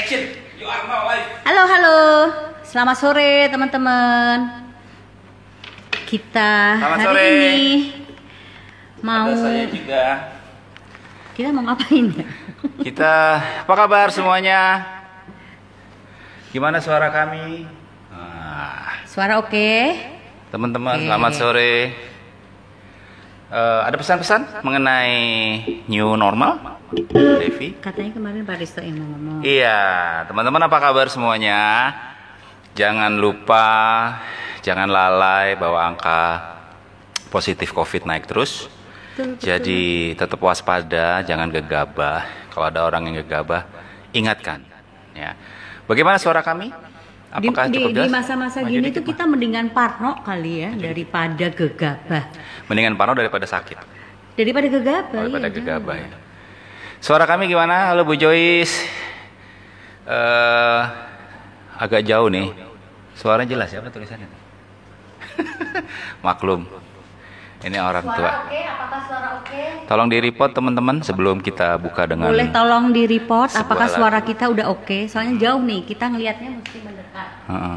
Action. You are now live. Halo, halo. Selamat sore teman-teman. Kita Selamat hari sore. ini mau Ada saya juga. kita mau ngapain ya? Kita apa kabar semuanya? Gimana suara kami? Suara oke? Teman-teman, Oke. selamat sore. Ada pesan-pesan mengenai new normal, Devi? Katanya kemarin Pak Risto yang mau ngomong. Iya, teman-teman apa kabar semuanya? Jangan lupa, jangan lalai bahwa angka positif COVID naik terus. Betul. Jadi tetap waspada, jangan gegabah. Kalau ada orang yang gegabah, ingatkan. Ya. Bagaimana suara kami? Apakah cukup Di jelas? masa-masa Maju gini dikit, tuh Mas. kita mendingan parno kali ya daripada gegabah. Mendingan parno daripada sakit. Daripada gegabah. Daripada iya, gegabah. jangan. Ya. Suara kami gimana? Halo Bu Joyce. Agak jauh nih. Suaranya jelas ya, apa tulisannya? Maklum. Ini orang tua. Suara oke? Apakah suara oke? Tolong di-report teman-teman sebelum kita buka dengan Boleh tolong di report sebuah apakah lagu. suara kita udah oke? Soalnya jauh nih, kita ngelihatnya mesti mendekat. Heeh.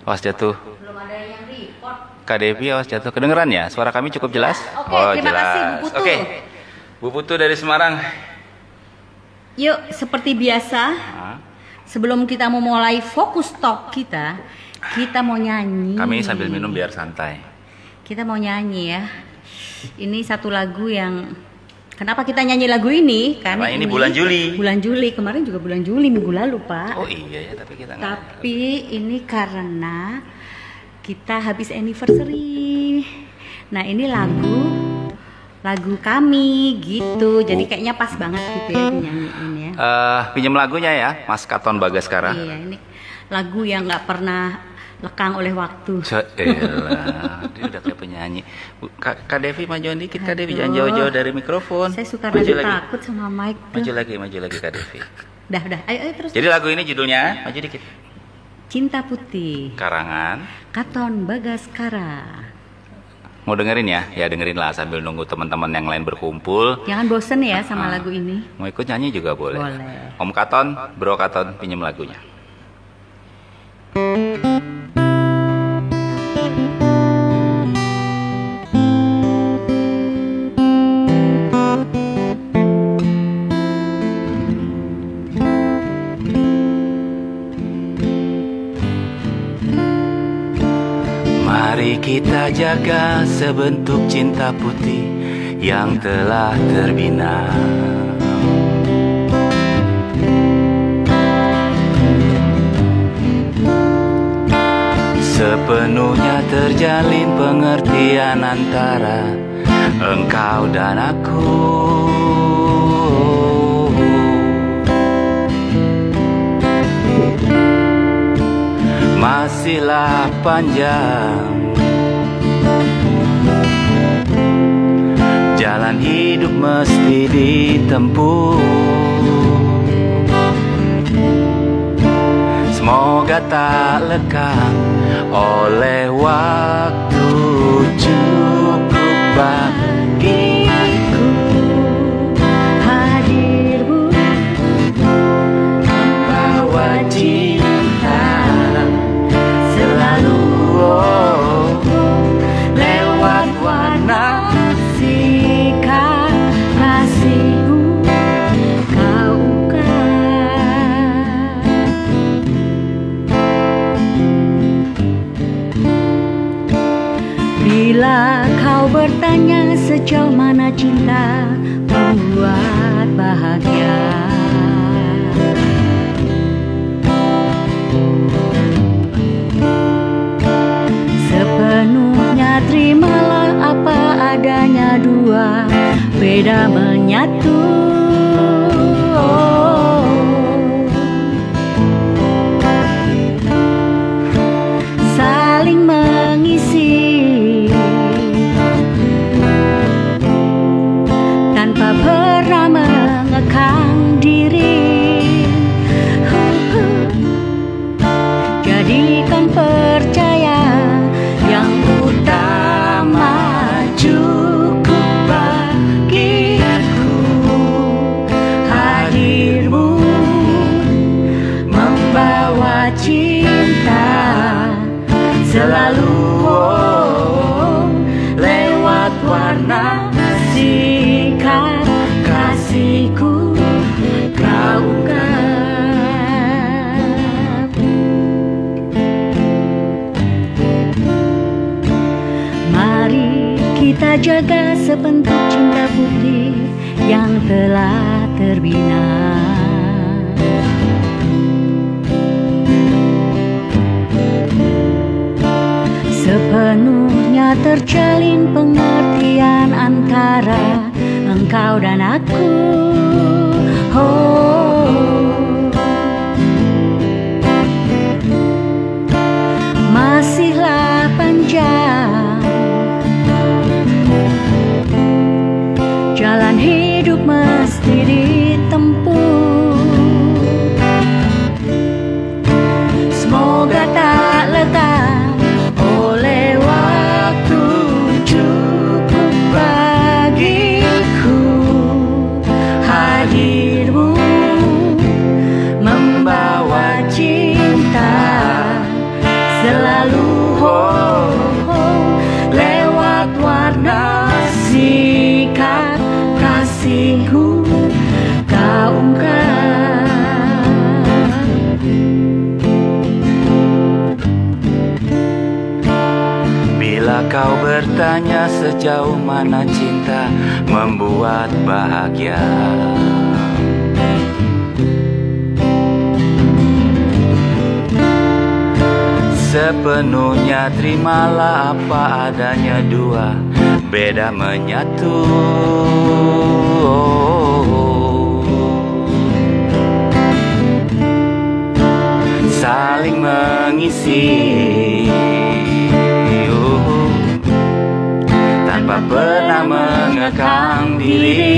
Awas jatuh. Belum ada yang report. Kak Devi, awas jatuh. Kedengeran ya? Suara kami cukup jelas? Oke, terima kasih, Bu Putu. Oke. Bu Putu dari Semarang. Yuk, seperti biasa, Nah, sebelum kita mau mulai fokus talk kita mau nyanyi. kami sambil minum biar santai. Kita mau nyanyi ya. Ini satu lagu yang kenapa kita nyanyi lagu ini? Karena ini bulan Juli. Bulan Juli, kemarin juga bulan Juli minggu lalu, Pak. Oh iya ya, tapi kita nggak. Tapi ini karena kita habis anniversary. Nah, ini lagu kami gitu. Jadi kayaknya pas banget gitu ya dinyanyiin ya. Pinjam lagunya ya, Mas Katon Bagaskara. Iya, ini lagu yang nggak pernah lekang oleh waktu. Elah, dia udah kayak penyanyi. Kak Devi majuan dikit, Kak Devi jangan Aduh. jauh-jauh dari mikrofon. Saya suka maju rada lagi. takut sama mic tuh. Maju lagi Kak Devi. Dah, ayo terus. Jadi lagu ini judulnya, maju dikit. Cinta Putih, Karangan. Katon Bagaskara. Mau dengerin ya? Ya dengerin lah sambil nunggu teman-teman yang lain berkumpul. Jangan bosen ya sama lagu ini. Mau ikut nyanyi juga boleh. Boleh. Om Katon, Bro Katon, pinjam lagunya. Mari kita jaga sebentuk cinta putih yang telah terbina. Sepenuhnya terjalin pengertian antara engkau dan aku. Masihlah panjang jalan hidup mesti ditempuh. Semoga tak lekang oleh waktu, cukup bagiku Hadirmu membawa cinta selalu lewat warna sikap kasihmu kau bila kau bertanya sejauh mana cinta membuat bahagia, sepenuhnya terimalah apa adanya, dua beda menyatu. Saling mengisi tanpa pernah mengekang diri. Jadikan percaya yang utama cukup bagiku. selalu lewat warna sikap kasihku kau ungkap. Mari kita jaga sebentuk cinta putih yang telah terbina. Sepenuhnya terjalin pengertian antara engkau dan aku. Masihlah panjang jalan hidup mesti ditempuh. Semoga tak letah oleh waktu, cukup bagiku hadirmu membawa cinta selalu lewat warna sikap kasihku kau ungkap. Bila kau bertanya sejauh mana cinta membuat bahagia, sepenuhnya terimalah apa adanya, dua beda menyatu. Saling mengisi tanpa pernah mengekang diri.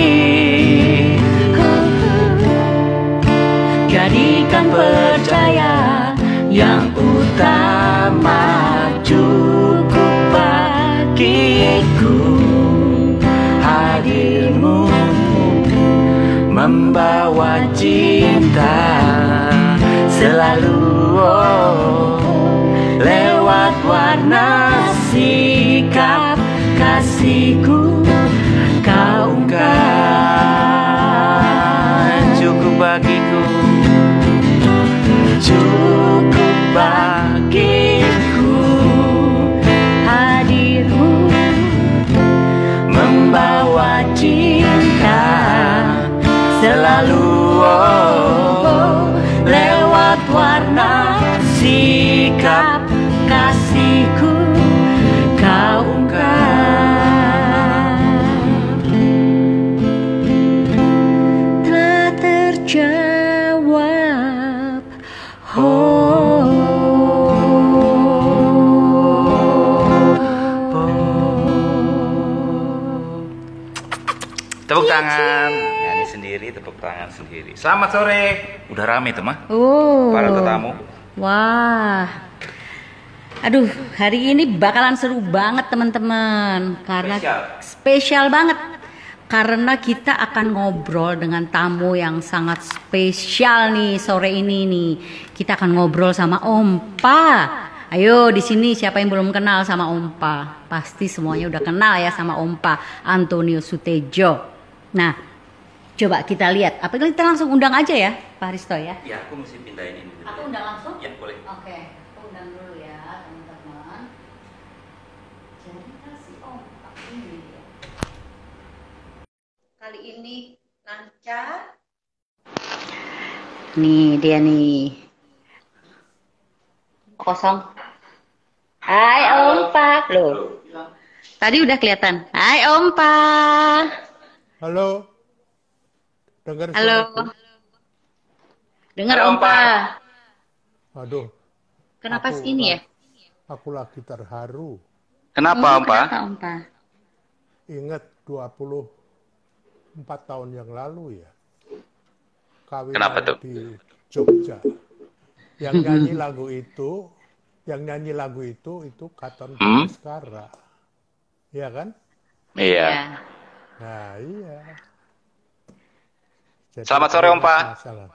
Jadikan percaya yang utama, cukup bagiku hadirmu membawa cinta selalu lewat warna sikap kasihku kau ungkap. Cukup bagiku, cukup bagiku hadirmu membawa cinta selalu lewat warna sikap kasihku kau ungkap. Telah terjawab. tepuk tangan, nyanyi sendiri, tepuk tangan sendiri. Selamat sore, udah rame tuh mah, para tetamu. Wah, aduh, hari ini bakalan seru banget teman-teman, karena spesial banget. Karena kita akan ngobrol dengan tamu yang sangat spesial nih sore ini nih. Kita akan ngobrol sama Ompa. Ayo di sini siapa yang belum kenal sama Ompa? Pasti semuanya udah kenal ya sama Ompa Antonio Sutejo. Nah, coba kita lihat. Apa kita langsung undang aja ya, Pak Risto ya? Ya, aku mesti pindahin ini dulu. Aku undang langsung? Ya, boleh. Oke, aku undang dulu ya teman-teman. Jadi kasih Ompa ini ya. Kali ini lancar. Nih dia nih. Kosong. Hai Ompa. Loh. Tadi udah kelihatan. Hai Ompa. Halo. Dengar Halo. suaraku? Dengar Halo, Ompa. Aduh, Kenapa Aku sini ya? aku lagi terharu. Kenapa, Om, Pak? Kenapa Ompa? Ingat 24 tahun yang lalu ya. Kawinan Kenapa tuh? di Jogja. Yang nyanyi lagu itu Katon Bagaskara. Iya kan? Iya. Ya. Nah, iya. Jadi, Selamat sore, Om, Pak. masalah.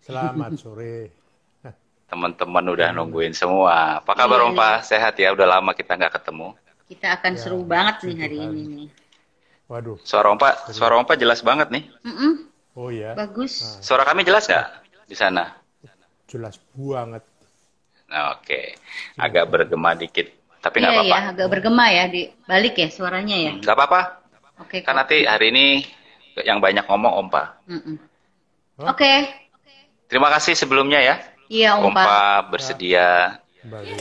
Selamat sore. Teman-teman udah nungguin semua. Apa kabar Iya, Om Pa? Sehat ya? Udah lama kita nggak ketemu. kita akan Ya, seru banget nih puji hari Tuhan. ini nih. Waduh, Suara Om Pa jelas banget nih. Mm-mm, oh ya, bagus. Suara kami jelas nggak di sana? jelas banget. Nah, oke. Agak bergema dikit, tapi nggak Iya apa-apa. ya, agak bergema ya di balik ya suaranya ya. Nggak apa-apa. Oke Kan kok. nanti hari ini yang banyak ngomong Om Pa. Mm-mm. Hah? Oke, Terima kasih sebelumnya ya. iya Om Om Pa. Pa bersedia. Kembali.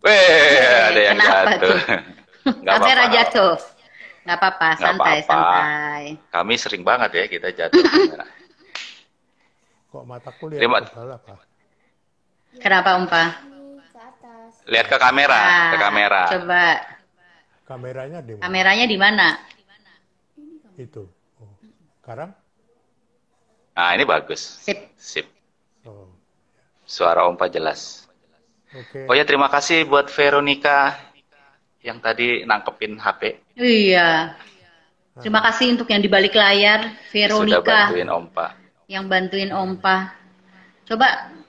Weh, ada yang Kenapa jatuh. tuh? Nggak Kamera apa-apa. jatuh. Nggak apa-apa, Nggak santai, apa-apa. santai. Kami sering banget ya kita jatuh kamera. Kok mataku lihat Terima- tebal apa? Kenapa Om Pa? Lihat ke kamera, ke kamera. Coba Kameranya di mana? kameranya di mana? Itu. Oh. Sekarang? Nah, ini bagus. Sip. Sip. Oh, Suara Om Pa jelas. oke. Oh ya, terima kasih buat Veronica yang tadi nangkepin HP. Iya. Terima kasih untuk yang di balik layar, Sudah Veronica, bantuin Om Pa. yang bantuin Om Pa. Coba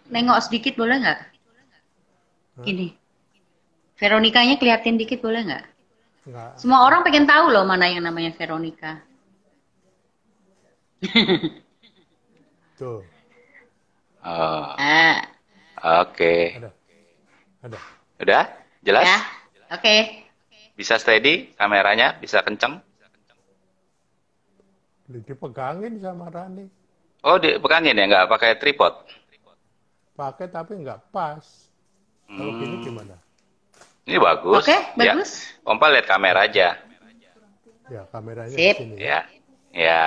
nengok sedikit boleh nggak? Gini. Veronicanya keliatin dikit boleh nggak? Enggak. Semua orang pengen tahu loh mana yang namanya Veronica. Tuh. Oh, Ah, oke. Ada. Ada. Udah? Jelas? ya. Oke. Bisa steady kameranya? Bisa kenceng? Dipegangin sama Rani. Oh, dipegangin ya? Nggak pakai tripod? Pakai tapi nggak pas. Kalau gini gimana? Ini bagus. Oke, Ya. bagus. Om Pa lihat kamera aja. Ya, kameranya Sip. di sini. Ya. Ya.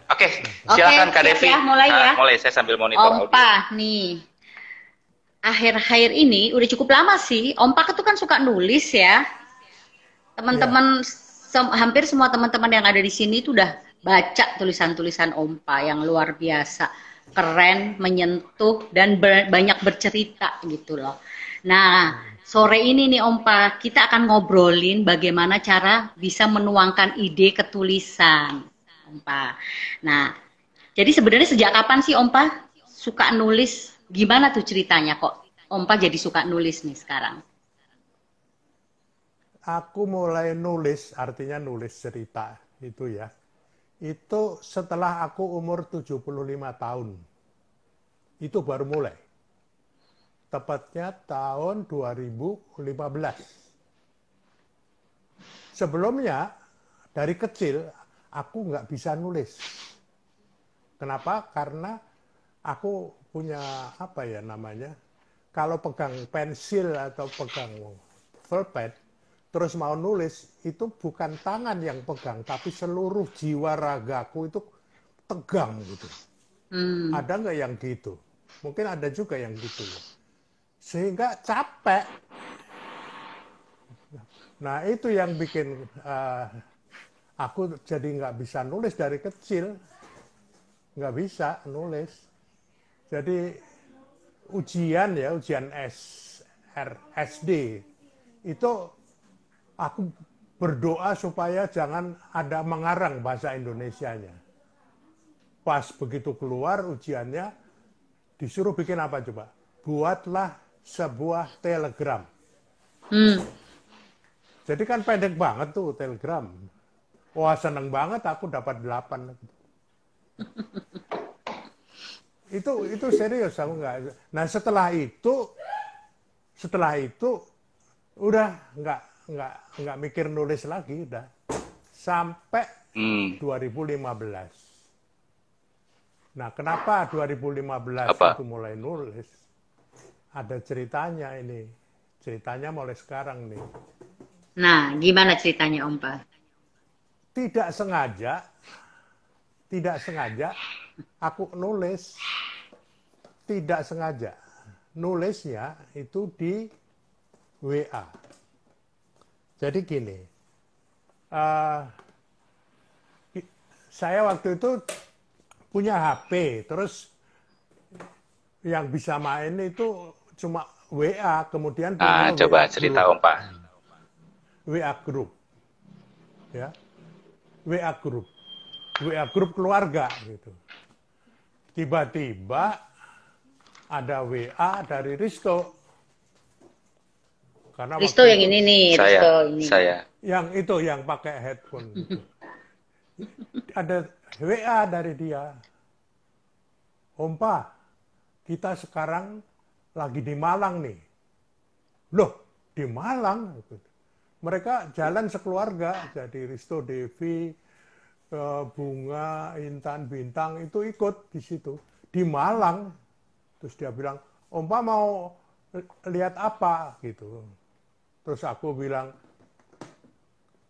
Oke, Oke, silakan Kak siap Devi. ya, mulai ya. Mulai, saya sambil monitor Om audio. Pa nih. Akhir-akhir ini udah cukup lama sih. Om Pa itu kan suka nulis ya. Teman-teman hampir semua teman-teman yang ada di sini itu udah baca tulisan-tulisan Om Pa yang luar biasa, keren, menyentuh dan banyak bercerita gitu loh. Nah, sore ini nih Om Pa, kita akan ngobrolin bagaimana cara bisa menuangkan ide ke tulisan, Om Pa. Nah, jadi sebenarnya sejak kapan sih Om Pa suka nulis? Gimana tuh ceritanya kok Om Pa jadi suka nulis nih sekarang? Aku mulai nulis, artinya nulis cerita itu ya. Itu setelah aku umur 75 tahun. Itu baru mulai. Tepatnya tahun 2015. Sebelumnya, dari kecil, aku nggak bisa nulis. Kenapa? Karena aku punya, apa ya namanya, kalau pegang pensil atau pegang pulpen, terus mau nulis, itu bukan tangan yang pegang, tapi seluruh jiwa ragaku itu tegang gitu. Ada nggak yang gitu? Mungkin ada juga yang gitu. Sehingga capek. Nah itu yang bikin aku jadi nggak bisa nulis dari kecil. Nggak bisa nulis. Jadi ujian ya, ujian SD, itu aku berdoa supaya jangan ada mengarang bahasa Indonesianya. Pas begitu keluar ujiannya, disuruh bikin apa coba? Buatlah sebuah telegram. Jadi kan pendek banget tuh telegram. Wah seneng banget aku dapat 8. Itu serius aku nggak. Nah setelah itu udah nggak mikir nulis lagi udah sampai 2015. Nah, kenapa 2015 Apa? itu mulai nulis? Ada ceritanya ini. Ceritanya mulai sekarang nih. Nah, gimana ceritanya Om Pa? Tidak sengaja aku nulis. Tidak sengaja. Nulisnya itu di WA. Jadi gini. Saya waktu itu punya HP, terus yang bisa main itu cuma WA, kemudian punya Coba WA cerita group. Om Pa. WA group, ya, WA group keluarga gitu. Tiba-tiba ada WA dari Risto. Karena Risto waktu yang itu, ini nih, Risto ini. Saya. yang itu yang pakai headphone itu. Ada WA dari dia. Om Pa, kita sekarang lagi di Malang nih. Loh, di Malang? Mereka jalan sekeluarga, jadi Risto, Devi, Bunga, Intan, Bintang itu ikut di situ. Di Malang. Terus dia bilang, Om Pa mau lihat apa? Gitu. Terus aku bilang,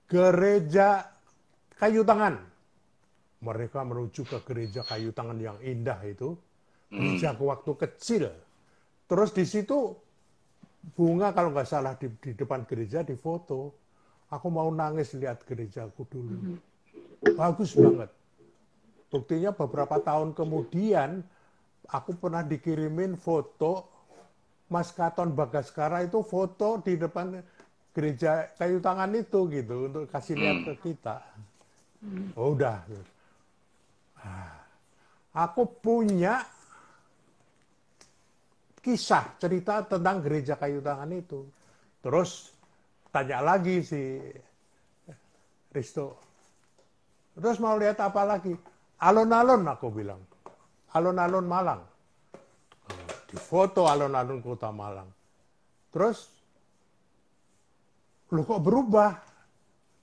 gereja Kayu Tangan. Mereka menuju ke gereja Kayu Tangan yang indah itu. Gerejaku waktu kecil. Terus di situ Bunga kalau nggak salah di depan gereja difoto. Aku mau nangis lihat gerejaku dulu. Bagus banget. Buktinya beberapa tahun kemudian aku pernah dikirimin foto Mas Katon Bagaskara itu foto di depan gereja Kayu Tangan itu gitu untuk kasih lihat ke kita. Oh, udah. Aku punya kisah cerita tentang gereja Kayu Tangan itu. Terus tanya lagi si Risto. Terus mau lihat apa lagi? Alun-alun aku bilang. Alun-alun Malang. Di foto alun-alun kota Malang. Terus, lu kok berubah?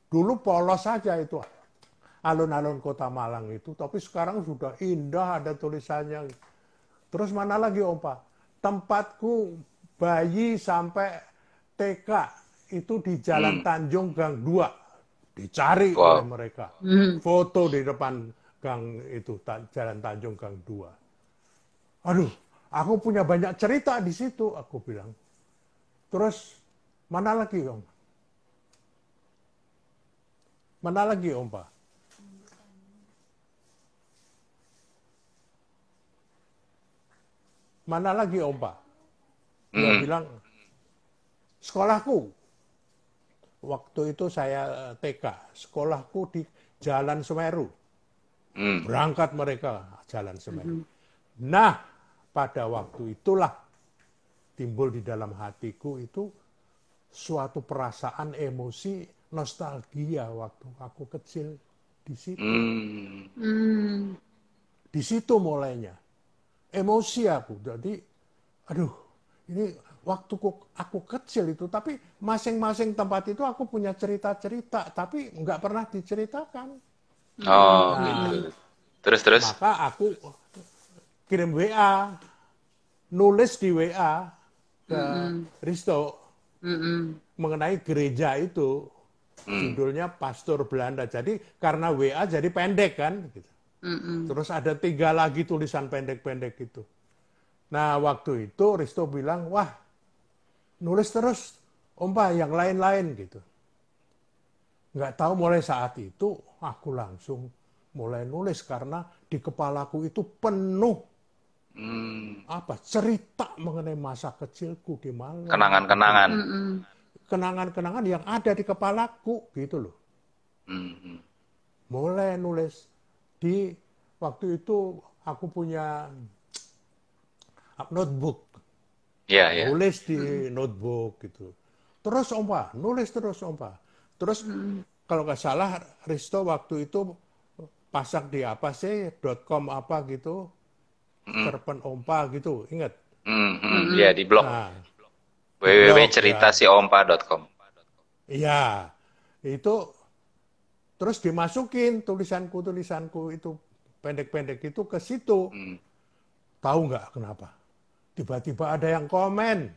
Dulu polos saja itu alun-alun kota Malang itu, tapi sekarang sudah indah, ada tulisannya. Terus mana lagi Om Pa? Tempatku bayi sampai TK itu di Jalan Tanjung Gang 2. Dicari oleh mereka. Foto di depan gang itu, Jalan Tanjung Gang 2. Aduh, aku punya banyak cerita di situ, aku bilang. Terus, mana lagi Om? Mana lagi Om Pa? Mana lagi Om Pa? Dia bilang, sekolahku. Waktu itu saya TK, sekolahku di Jalan Semeru. Berangkat mereka Jalan Semeru. Nah, pada waktu itulah timbul di dalam hatiku itu suatu perasaan emosi nostalgia waktu aku kecil di situ. Di situ mulainya. Emosi aku. Jadi, aduh, ini waktu aku kecil itu, tapi masing-masing tempat itu aku punya cerita-cerita, tapi nggak pernah diceritakan. Oh, gitu. Terus. Maka aku kirim WA, nulis di WA ke Risto mengenai gereja itu. Judulnya Pastor Belanda. Jadi karena WA jadi pendek kan. Gitu. Terus ada 3 lagi tulisan pendek-pendek itu. Nah waktu itu Risto bilang, wah nulis terus Om Pa yang lain-lain gitu. Nggak tahu mulai saat itu aku langsung mulai nulis karena di kepalaku itu penuh cerita mengenai masa kecilku di Malang. Kenangan-kenangan. Kenangan-kenangan yang ada di kepalaku gitu loh. Mulai nulis di waktu itu aku punya notebook. Iya. Nulis di notebook gitu. Terus Om Pa, nulis terus Om Pa. Terus kalau nggak salah Risto waktu itu pasang di apa sih .com apa gitu. Serpen Om Pa gitu, ingat? Iya, di blog. Nah, www.ceritasioompa.com. Iya, itu terus dimasukin tulisanku itu pendek-pendek itu ke situ. Tahu nggak kenapa? Tiba-tiba ada yang komen.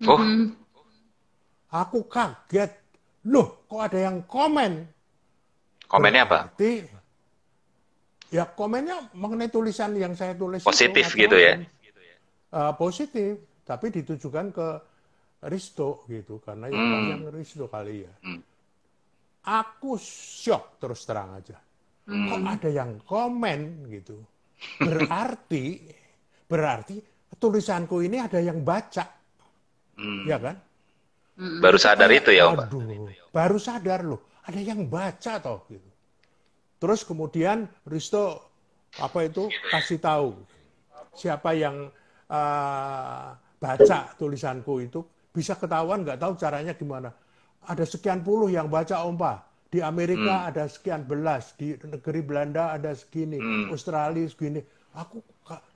Oh, Aku kaget. Loh, kok ada yang komen? komennya apa? Berarti, ya komennya mengenai tulisan yang saya tulis Positif itu, gitu ya? Positif, tapi ditujukan ke Risto gitu, karena yang Risto kali ya. Aku syok terus terang aja. Kok ada yang komen gitu? Berarti tulisanku ini ada yang baca, ya kan? Baru sadar itu ya, Om Pa? Aduh, baru sadar loh, ada yang baca toh gitu. Terus kemudian Risto kasih tahu siapa yang baca tulisanku itu, bisa ketahuan nggak tahu caranya gimana. Ada sekian puluh yang baca Om Pak. Di Amerika ada sekian belas, di negeri Belanda ada segini, Australia segini. Aku,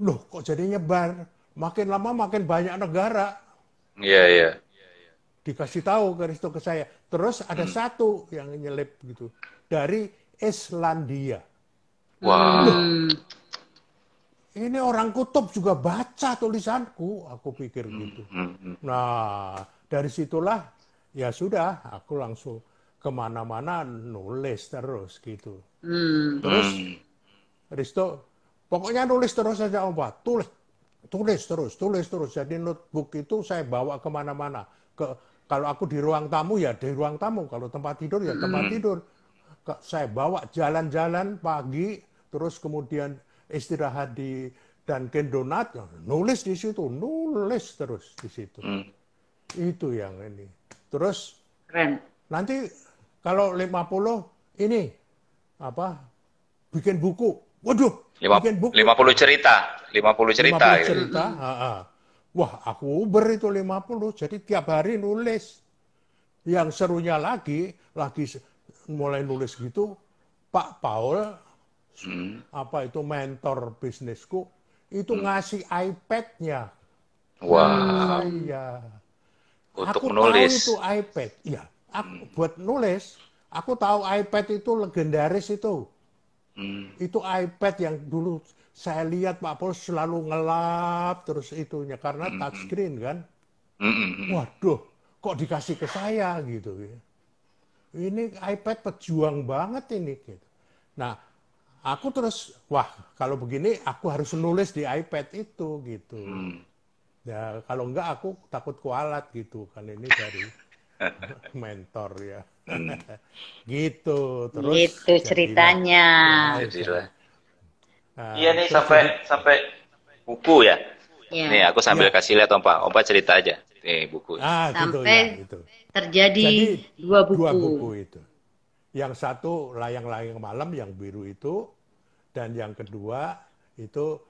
loh kok jadi nyebar? Makin lama makin banyak negara. Iya, iya. Dikasih tahu Kristo ke saya. Terus ada satu yang nyelip gitu. Dari Islandia. Wah. Ini orang kutub juga baca tulisanku, aku pikir gitu. Nah, dari situlah ya sudah, aku langsung kemana-mana nulis terus gitu. Terus, Risto, pokoknya nulis terus saja Om Pak, tulis terus. Jadi notebook itu saya bawa kemana-mana. Kalau aku di ruang tamu ya di ruang tamu, kalau tempat tidur ya tempat tidur. Saya bawa jalan-jalan pagi, terus kemudian istirahat di Dunkin Donat, nulis di situ, nulis terus di situ. Itu yang ini. Terus Keren. nanti kalau 50 ini apa? Bikin buku. Waduh, bikin buku. 50 cerita. 50 cerita. 50 gitu. cerita. Wah, aku uber itu 50. Jadi tiap hari nulis. Yang serunya lagi mulai nulis gitu, Pak Paul, apa itu mentor bisnisku, itu ngasih iPad-nya. Wah. Iya. Untuk Aku menulis. tahu itu iPad. Iya, aku buat nulis. Aku tahu iPad itu legendaris itu. Itu iPad yang dulu saya lihat Pak Paul selalu ngelap terus itunya karena touchscreen kan. Waduh, kok dikasih ke saya gitu ya. Ini iPad pejuang banget ini gitu. Nah, aku terus wah, kalau begini aku harus nulis di iPad itu gitu. Ya, kalau enggak aku takut kualat gitu kan ini dari mentor ya. Gitu terus. Gitu ceritanya. Jadilah. Nah, Iya nih terus sampai buku ya. Ya. Nih aku sambil kasih lihat Om Pak. Om Pak cerita aja. Nih buku. gitu Sampai ya, gitu. terjadi Jadi dua buku. dua buku itu. Yang satu layang-layang malam yang biru itu, dan yang kedua itu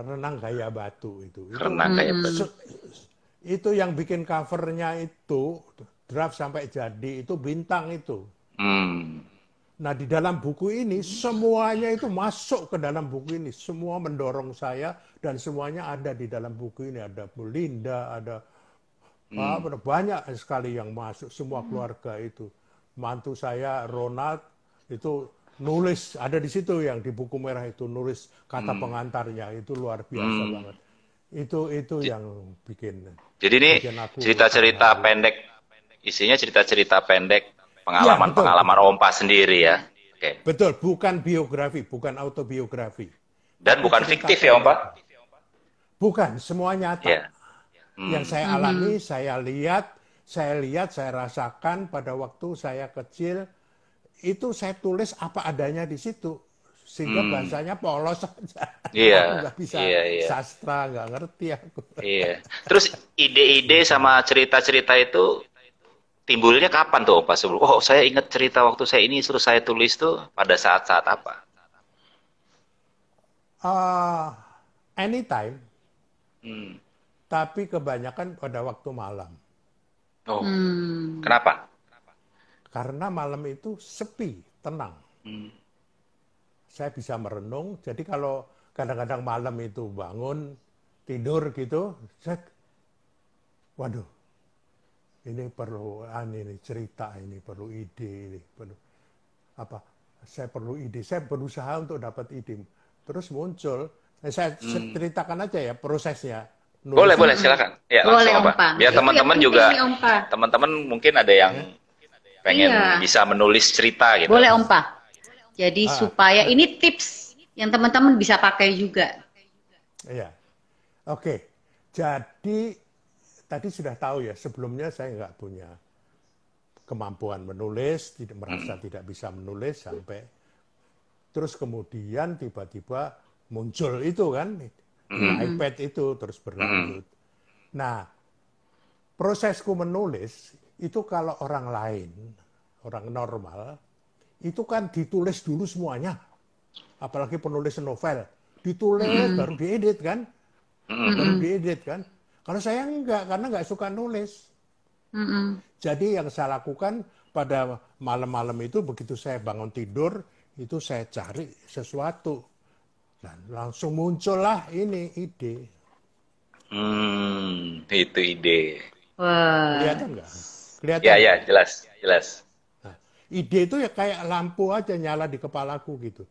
renang gaya batu itu. Renang kayak batu. Itu yang bikin covernya itu draft sampai jadi itu bintang itu. Nah di dalam buku ini semuanya itu masuk ke dalam buku ini, semua mendorong saya dan semuanya ada di dalam buku ini. Ada Belinda, ada banyak sekali yang masuk, semua keluarga itu. Mantu saya Ronald itu nulis ada di situ yang di buku merah itu nulis kata pengantarnya itu luar biasa banget. Itu yang bikin. Jadi ini cerita-cerita pendek, isinya cerita-cerita pendek, pengalaman-pengalaman Om Pak sendiri ya. Oke. Betul, bukan biografi, bukan autobiografi. Dan bukan fiktif ya Om Pak? Bukan, semua nyata. Yeah. Yang saya alami, saya lihat, saya rasakan pada waktu saya kecil, itu saya tulis apa adanya di situ. Sehingga bahasanya polos saja. Iya. Aku nggak bisa sastra, nggak ngerti aku. Iya. Terus ide-ide sama cerita-cerita itu timbulnya kapan tuh Pak? Sebelum, oh saya ingat cerita waktu saya ini, terus saya tulis tuh pada saat-saat apa? Anytime. Tapi kebanyakan pada waktu malam. Oh, kenapa? Karena malam itu sepi, tenang. Saya bisa merenung. Jadi kalau kadang-kadang malam itu bangun, tidur gitu, waduh, ini perlu ini cerita, ini perlu ide, ini perlu apa? Saya perlu ide. Saya berusaha untuk dapat ide. Terus muncul. Saya ceritakan aja ya prosesnya. Boleh silakan. Ya, boleh langsung Pak. Biar teman-teman juga, teman-teman mungkin ada yang pengen bisa menulis cerita gitu. Boleh Om Pak. Jadi supaya ini tips yang teman-teman bisa pakai juga. Iya. Oke. Jadi tadi sudah tahu ya, sebelumnya saya nggak punya kemampuan menulis, merasa tidak bisa menulis sampai terus kemudian tiba-tiba muncul itu kan, iPad itu terus berlanjut. Nah, prosesku menulis itu kalau orang lain, orang normal, itu kan ditulis dulu semuanya. Apalagi penulis novel. ditulis baru diedit kan, baru diedit kan. Kalau saya enggak, karena nggak suka nulis. Jadi yang saya lakukan pada malam-malam itu, begitu saya bangun tidur, itu saya cari sesuatu. Dan langsung muncullah ini ide. Itu ide. Wah. Kelihatan nggak? Kelihatan? Ya, jelas. Nah, ide itu ya kayak lampu aja nyala di kepalaku gitu.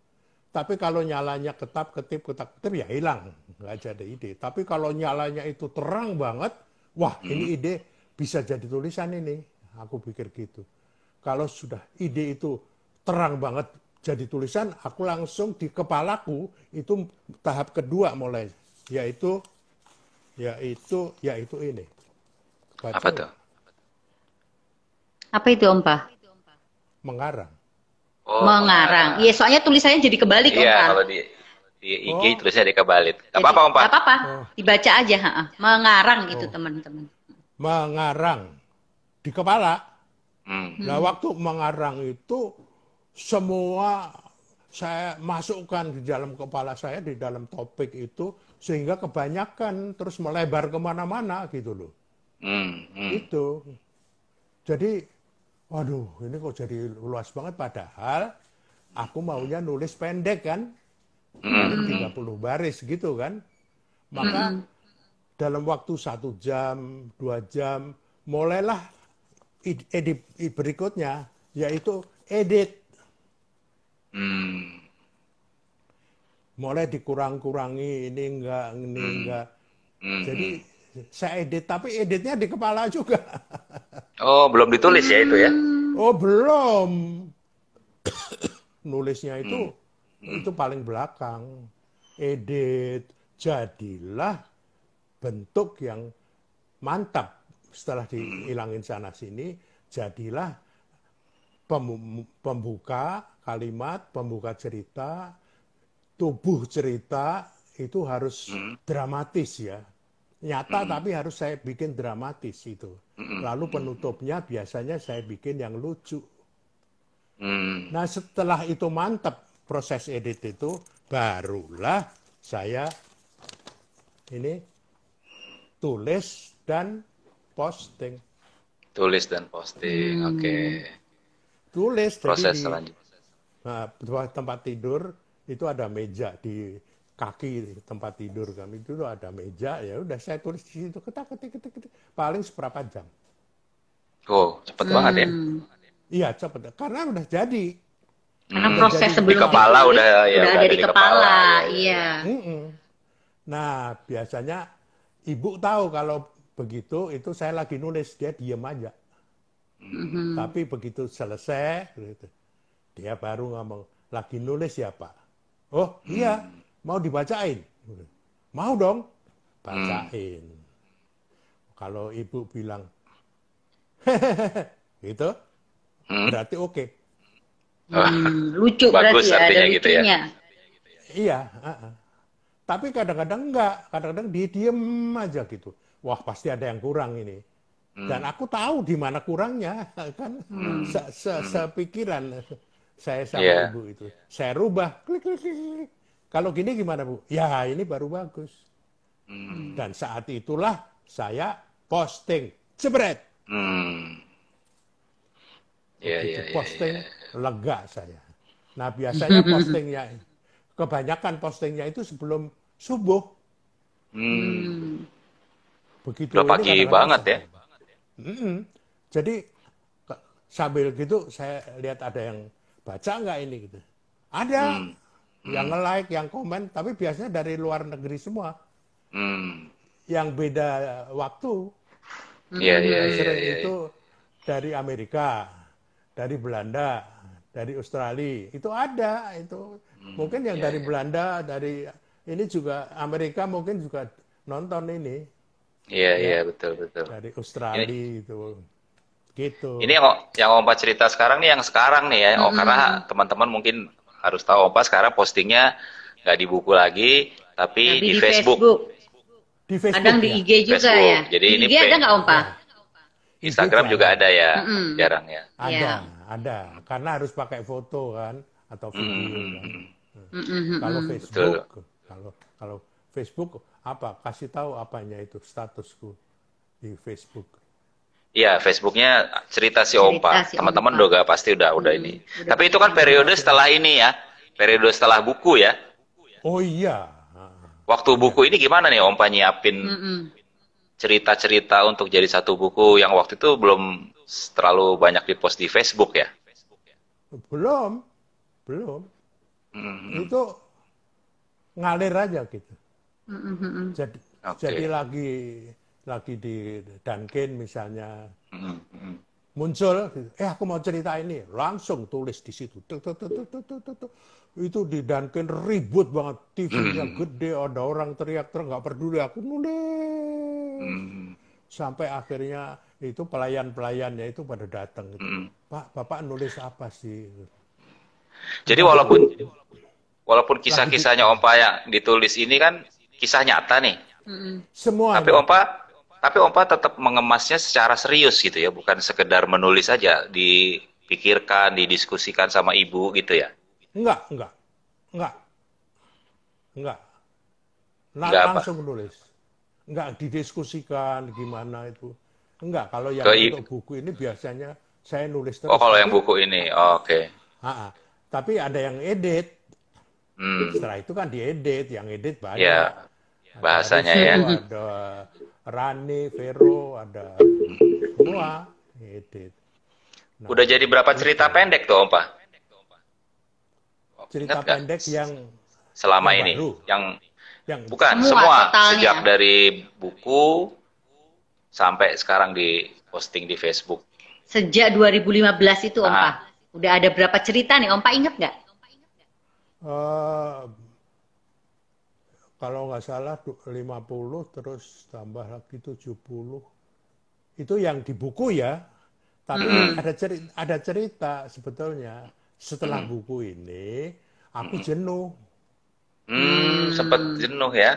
Tapi kalau nyalanya ketap-ketip ya hilang. Nggak ada ide. Tapi kalau nyalanya itu terang banget, wah ini ide bisa jadi tulisan ini. Aku pikir gitu. Kalau sudah ide itu terang banget jadi tulisan, aku langsung di kepalaku itu tahap kedua mulai. Yaitu ini. Baca, Apa tuh? Apa itu Om Pa? mengarang. Oh, Mengarang. Iya, soalnya tulisannya jadi kebalik Om Iya, Pa. kalau di IG tulisnya dikebalik. Gak Jadi, apa-apa, Om Pa. nggak apa-apa. Dibaca aja, mengarang gitu teman-teman. Mengarang di kepala. Nah, waktu mengarang itu semua saya masukkan di dalam kepala saya, di dalam topik itu, sehingga kebanyakan terus melebar kemana-mana gitu loh. Itu. Jadi, waduh, ini kok jadi luas banget. Padahal aku maunya nulis pendek kan, paling 30 baris gitu kan. Maka dalam waktu 1 jam, 2 jam, mulailah edit berikutnya, yaitu edit. Mulai dikurang-kurangi, ini enggak. Jadi saya edit, tapi editnya di kepala juga. Oh, belum ditulis ya itu ya? Oh, belum. Nulisnya itu paling belakang. Edit, jadilah bentuk yang mantap. Setelah dihilangin sana sini, jadilah pembuka kalimat, pembuka cerita, tubuh cerita itu harus dramatis ya. Nyata tapi harus saya bikin dramatis itu. Lalu penutupnya biasanya saya bikin yang lucu. Nah, setelah itu mantap proses edit itu, barulah saya ini tulis dan posting. Tulis dan posting, oke. Tulis Proses jadi selanjutnya. nah, tempat tidur itu ada meja di kaki tempat tidur kami itu ada meja, ya udah saya tulis di situ ketik paling seberapa jam. Oh, cepet banget ya? Iya cepet karena udah jadi. Karena Udah proses jadi sebelum di kepala ditulis, udah ada di kepala, ya. iya. Nah biasanya ibu tahu kalau begitu itu saya lagi nulis, dia diem aja. Tapi begitu selesai gitu, dia baru ngomong, lagi nulis ya Pak? Oh iya, mau dibacain? Mau dong, bacain. Kalau ibu bilang, gitu, berarti oke. Lucu Bagus berarti ya, ada artinya gitu ya. lucunya. Iya, tapi kadang-kadang enggak, kadang-kadang dia diem aja gitu. Wah pasti ada yang kurang ini. Dan aku tahu di mana kurangnya, kan sepikiran saya sama ibu itu. Saya rubah, klik. Kalau gini gimana Bu? Ya ini baru bagus. Dan saat itulah saya posting, jebret. Posting, lega saya. Nah biasanya postingnya, kebanyakan postingnya itu sebelum subuh. Begitu udah pagi banget ya. Jadi sambil gitu saya lihat ada yang baca nggak ini gitu. Ada yang nge-like, yang komen, tapi biasanya dari luar negeri semua. Yang beda waktu. Sering itu dari Amerika, dari Belanda, dari Australia. Itu ada itu. Mungkin yang dari Belanda, dari ini juga Amerika mungkin juga nonton ini. Iya, betul. Dari Australia itu. Gitu. Ini yang Om Pa cerita sekarang nih, yang sekarang nih ya. Karena teman-teman mungkin harus tahu Om Pa sekarang postingnya nggak di buku lagi, tapi di Facebook. Di Facebook. Kadang di IG juga Facebook. ya. Jadi di ini IG ada nggak Om Pa? Instagram juga ada ya, jarang ya. Ada. Karena harus pakai foto kan, atau video kan. Kalau Facebook, Kalau kalau Facebook apa? Kasih tahu apanya itu statusku di Facebook. Iya, Facebooknya cerita si Cerita Ompa. si Teman-teman Ompa. juga pasti udah ini. Udah Tapi itu kan pasti. periode setelah ini ya, periode setelah buku ya. Oh iya. Waktu buku ini gimana nih Ompa nyiapin Mm-mm. cerita-cerita untuk jadi satu buku yang waktu itu belum terlalu banyak dipost di Facebook ya? Belum, belum. Hmm, Itu ngalir aja gitu. Mm-mm. Jadi Oke. jadi lagi di Dunkin misalnya Hmm, hmm. muncul, aku mau cerita ini, langsung tulis di situ. Tuk, tuk, tuk, tuk, tuk, tuk, tuk, tuk. Itu di Dunkin ribut banget, TV-nya gede, ada orang teriak-teriak, nggak peduli, aku nulis. Hmm, Sampai akhirnya itu pelayan-pelayannya itu pada datang. Gitu. hmm. Pak, Bapak nulis apa sih? Jadi Enggak, walaupun lagi di, kisah-kisahnya Ompa yang ditulis ini kan kisah nyata nih, Mm-mm. semua tapi nyata. Ompa tetap mengemasnya secara serius gitu ya, bukan sekedar menulis aja, dipikirkan, didiskusikan sama ibu gitu ya. Enggak, enggak, enggak. Enggak apa? Langsung nulis. Enggak didiskusikan gimana itu. Enggak, kalau yang Ke untuk buku ini biasanya saya nulis Oh, terus. kalau yang buku ini, oke. Tapi ada yang edit. Hmm, Setelah itu kan diedit, yang edit banyak. ya Ada bahasanya Rizzo, ya. ada Rani, Vero, ada semua edit. Nah, Udah jadi berapa cerita pendek tuh Ompa? cerita Ingat nggak? pendek yang Selama yang ini, baru, yang yang bukan Semua semua totalnya. sejak dari buku sampai sekarang di posting di Facebook. Sejak 2015 itu Ah. Ompa. Udah ada berapa cerita nih? Ompa inget nggak? eh, kalau nggak salah 50 terus tambah lagi 70. Itu yang di buku ya. Tapi ada cerita sebetulnya setelah buku ini aku jenuh. Sempet jenuh ya.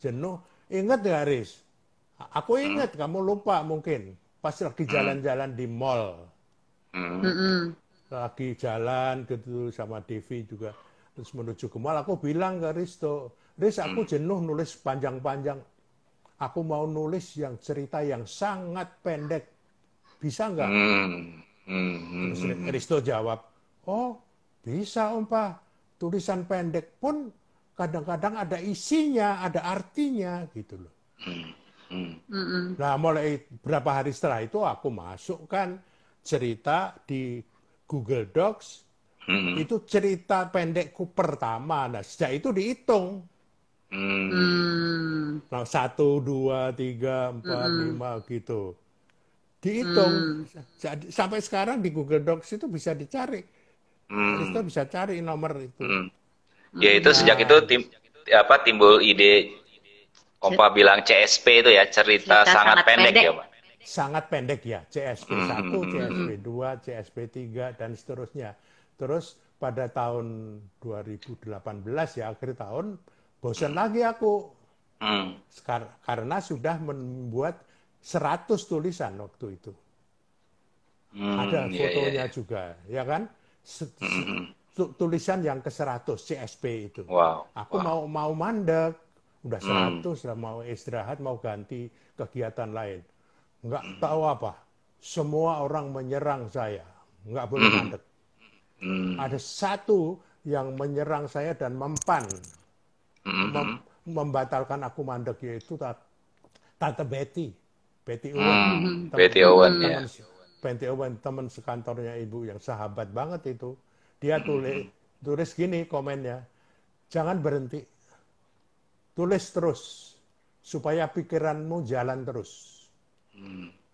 Jenuh. Ingat nggak, Riz? Aku ingat, kamu lupa mungkin. Pas lagi jalan-jalan di mall. Mm-mm. Lagi jalan gitu sama Devi juga. Terus menuju ke mall, aku bilang ke Risto, Riz, aku jenuh nulis panjang-panjang. Aku mau nulis yang cerita yang sangat pendek. Bisa nggak? Terus Risto jawab, oh bisa Om Pak. Tulisan pendek pun kadang-kadang ada isinya, ada artinya gitu loh. Mm-mm. Nah mulai berapa hari setelah itu aku masukkan cerita di Google Docs. Itu cerita pendekku pertama. Nah sejak itu dihitung. Nah, 1, 2, 3, 4, 5 gitu. Dihitung. Sampai sekarang di Google Docs itu bisa dicari. Risto bisa cari nomor itu. Ya itu sejak itu timbul ide Ompa bilang CSP itu ya, cerita Cerita sangat sangat pendek pendek. ya, Pak. Sangat pendek ya, CSP 1, CSP 2, CSP 3 dan seterusnya. Terus pada tahun 2018 ya, akhir tahun, bosan lagi aku. Karena sudah membuat 100 tulisan waktu itu. Ada fotonya juga, ya kan? Tulisan yang ke-100 CSP itu. Wow. Aku mau mandek, udah 100, lah mau istirahat, mau ganti kegiatan lain. Nggak tahu apa, semua orang menyerang saya, nggak boleh mandek. Ada satu yang menyerang saya dan mempan, membatalkan aku mandek, yaitu Tante Betty Owen. Betty Owen ya. Betty Owen, teman sekantornya ibu yang sahabat banget itu. Dia tulis gini komennya, jangan berhenti, tulis terus, supaya pikiranmu jalan terus.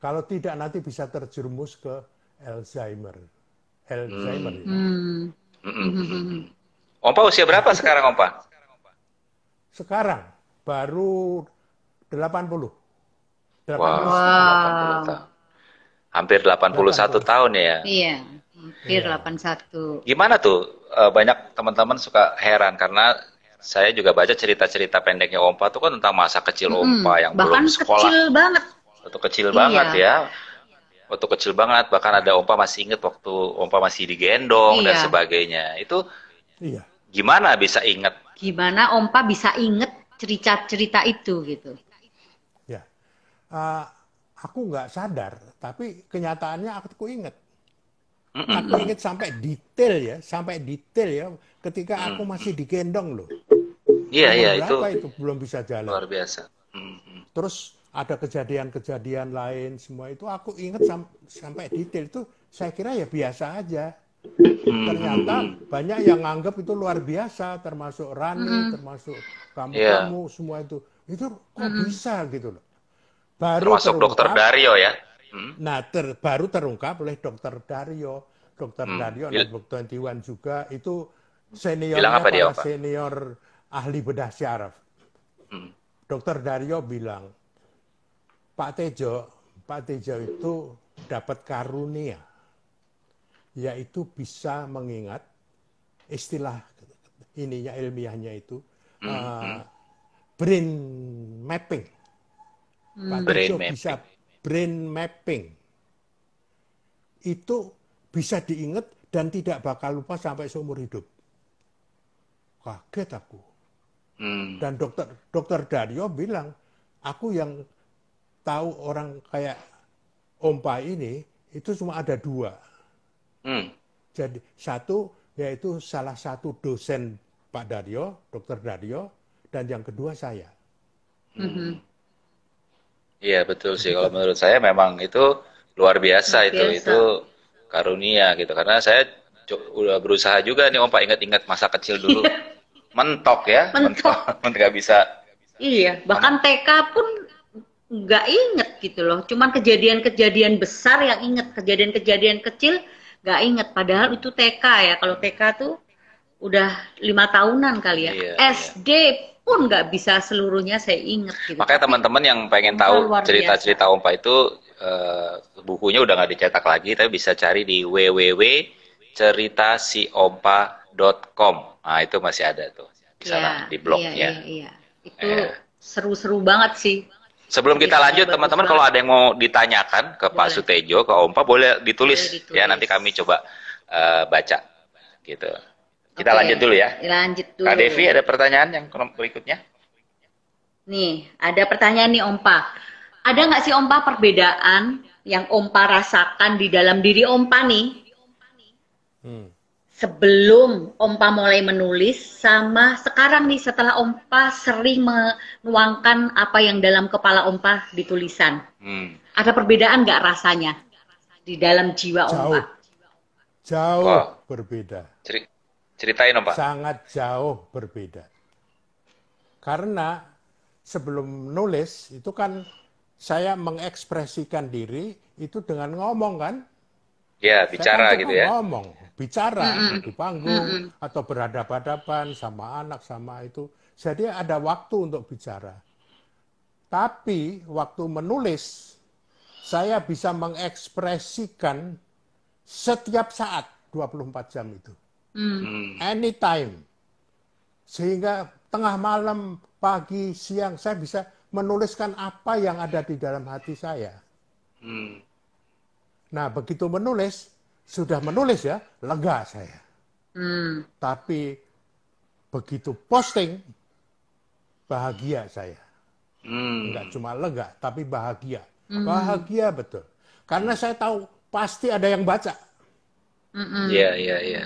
Kalau tidak nanti bisa terjerumus ke Alzheimer. Ya. Ompa usia berapa sekarang Ompa? Sekarang baru 80. 80. Wow. 80 tahun. Hampir 81 tahun ya. Iya, hampir 81. Gimana tuh? Banyak teman-teman suka heran karena saya juga baca cerita-cerita pendeknya Ompa tuh kan tentang masa kecil Ompa yang Bahkan belum sekolah. kecil banget. Waktu kecil Iya. banget ya. Waktu kecil banget, bahkan ada Ompa masih inget waktu Ompa masih digendong dan Iya. sebagainya. Itu Iya. gimana bisa ingat? Gimana Ompa bisa inget cerita-cerita itu gitu? Ya, Eh, aku nggak sadar, tapi kenyataannya aku ingat. Aku ingat sampai detail ya, ketika aku masih digendong loh. Iya, Umur iya, itu berapa itu belum bisa jalan. luar biasa. Mm-mm. Terus ada kejadian-kejadian lain semua itu aku ingat sampai detail itu saya kira ya biasa aja. Ternyata banyak yang nganggap itu luar biasa, termasuk Rani, termasuk Iya, kamu-kamu semua itu. Itu kok bisa gitu loh. Baru termasuk dokter terungkap. Dario ya. Hmm. Nah, baru terungkap oleh Dokter Dario. Dokter Dario Bil- Network 21 juga itu bilang seniornya apa dia, para Pak? senior ahli bedah syaraf. Hmm. Dokter Dario bilang, Pak Tejo, Pak Tejo itu dapat karunia, yaitu bisa mengingat istilah ininya ilmiahnya itu brain mapping. Pak Brain Tejo bisa mapping. brain mapping. Itu bisa diingat dan tidak bakal lupa sampai seumur hidup. Kaget aku. Hmm. Dan dokter Dario bilang, aku yang tahu orang kayak Ompa ini, itu cuma ada dua. Hmm. Jadi satu, yaitu salah satu dosen Pak Dario, dokter Dario, dan yang kedua saya. Iya, betul sih. Jadi Kalau menurut saya memang itu luar biasa Luar itu. biasa. Itu karunia gitu. Karena saya udah berusaha juga nih, Om Pak, ingat-ingat masa kecil dulu. Mentok ya, mentok. Mentok. Nggak bisa. Iya, Mana? bahkan TK pun nggak inget gitu loh. Cuman kejadian-kejadian besar yang inget, kejadian-kejadian kecil nggak inget. Padahal itu TK ya. Kalau TK tuh udah 5 tahunan kali ya. Iya, iya. SD pun nggak bisa seluruhnya saya inget gitu. Makanya Tapi teman-teman yang pengen Ompa tahu luar cerita-cerita biasa. Om Pak itu bukunya udah nggak dicetak lagi, tapi bisa cari di www.ceritasioompa.com. Nah, itu masih ada tuh di sana Ya, di iya, iya, blognya. iya. Itu Eh, seru-seru banget sih. Sebelum kita Ceritanya lanjut, bagus teman-teman, kalau banget. ada yang mau ditanyakan ke Pak Boleh, Sutejo, ke Om Pak, boleh boleh ditulis ya. Nanti ditulis. kami coba baca gitu. Kita Oke, lanjut dulu ya. lanjut Kak dulu. Devi, ada pertanyaan yang berikutnya? Nih, ada pertanyaan nih Ompa. Ada nggak sih Ompa perbedaan yang Ompa rasakan di dalam diri Ompa nih sebelum Ompa mulai menulis sama sekarang nih setelah Ompa sering menuangkan apa yang dalam kepala Ompa di tulisan? Hmm. Ada perbedaan nggak rasanya di dalam jiwa Ompa? Jauh, jauh Wah, berbeda. ceritain Om Pak. Sangat jauh berbeda. Karena sebelum nulis itu kan saya mengekspresikan diri itu dengan ngomong kan. Ya, Saya kan bicara cuma gitu ya. ngomong, bicara di panggung atau berhadapan-hadapan sama anak sama itu. Jadi ada waktu untuk bicara. Tapi waktu menulis saya bisa mengekspresikan setiap saat 24 jam itu. Anytime. Sehingga tengah malam, pagi, siang saya bisa menuliskan apa yang ada di dalam hati saya. Nah, begitu menulis, sudah menulis ya, lega saya. Tapi begitu posting, bahagia saya. Enggak cuma lega, tapi bahagia. Bahagia betul. Karena saya tahu pasti ada yang baca. Iya, iya, iya.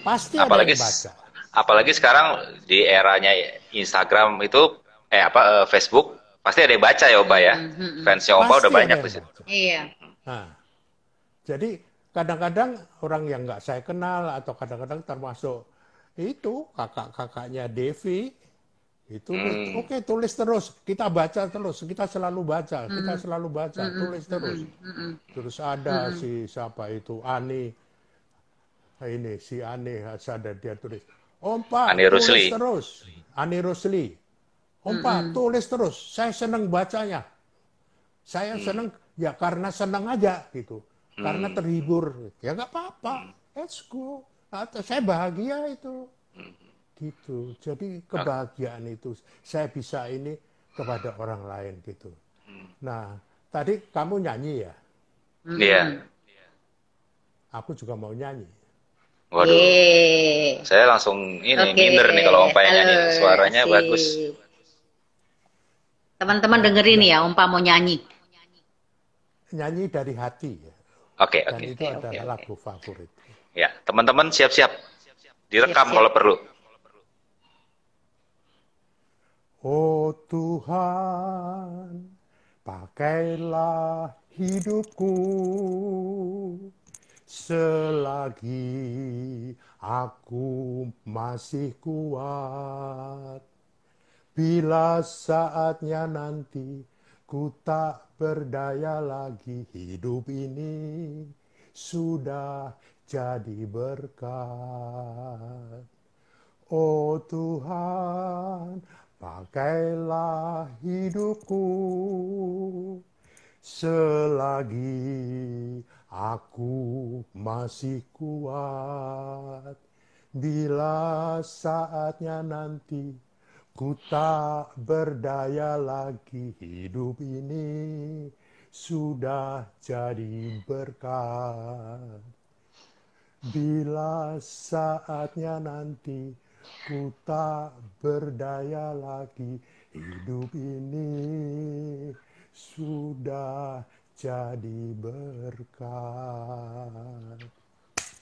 Pasti ada Apalagi yang baca. apalagi sekarang di eranya Instagram itu Facebook pasti ada yang baca ya Om Pak ya. Fansnya Om Pak udah Pasti ada banyak yang di situ. baca. Iya. Nah, jadi kadang-kadang orang yang nggak saya kenal atau kadang-kadang termasuk itu kakak-kakaknya Devi itu oke, tulis terus, kita baca terus, kita selalu baca, tulis terus. Terus ada si siapa itu si Ani sadar dia tulis, Ompa Ani tulis Rusli. terus, Ani Rusli, Ompa tulis terus, saya senang bacanya. Saya senang ya karena senang aja gitu. Karena terhibur. Ya nggak apa-apa. Let's go. Atau saya bahagia itu. Gitu. Jadi kebahagiaan itu saya bisa ini kepada orang lain gitu. Nah, tadi kamu nyanyi ya. Iya. Aku juga mau nyanyi. Waduh, Yeay. saya langsung ini Oke. minder nih kalau Om Pa yang nyanyi. Halo, Suaranya asik. bagus. Teman-teman dengerin ya, Om Pa mau nyanyi. Nyanyi dari hati ya. Oke, Dan oke. itu Oke, adalah oke. lagu favorit. Ya, teman-teman siap-siap. Direkam Siap-siap. kalau perlu. Oh Tuhan, pakailah hidupku selagi aku masih kuat. Bila saatnya nanti ku tak berdaya lagi, hidup ini sudah jadi berkat. Oh Tuhan, pakailah hidupku selagi aku masih kuat. Bila saatnya nanti ku tak berdaya lagi, hidup ini sudah jadi berkat. Bila saatnya nanti ku tak berdaya lagi, hidup ini sudah jadi berkat.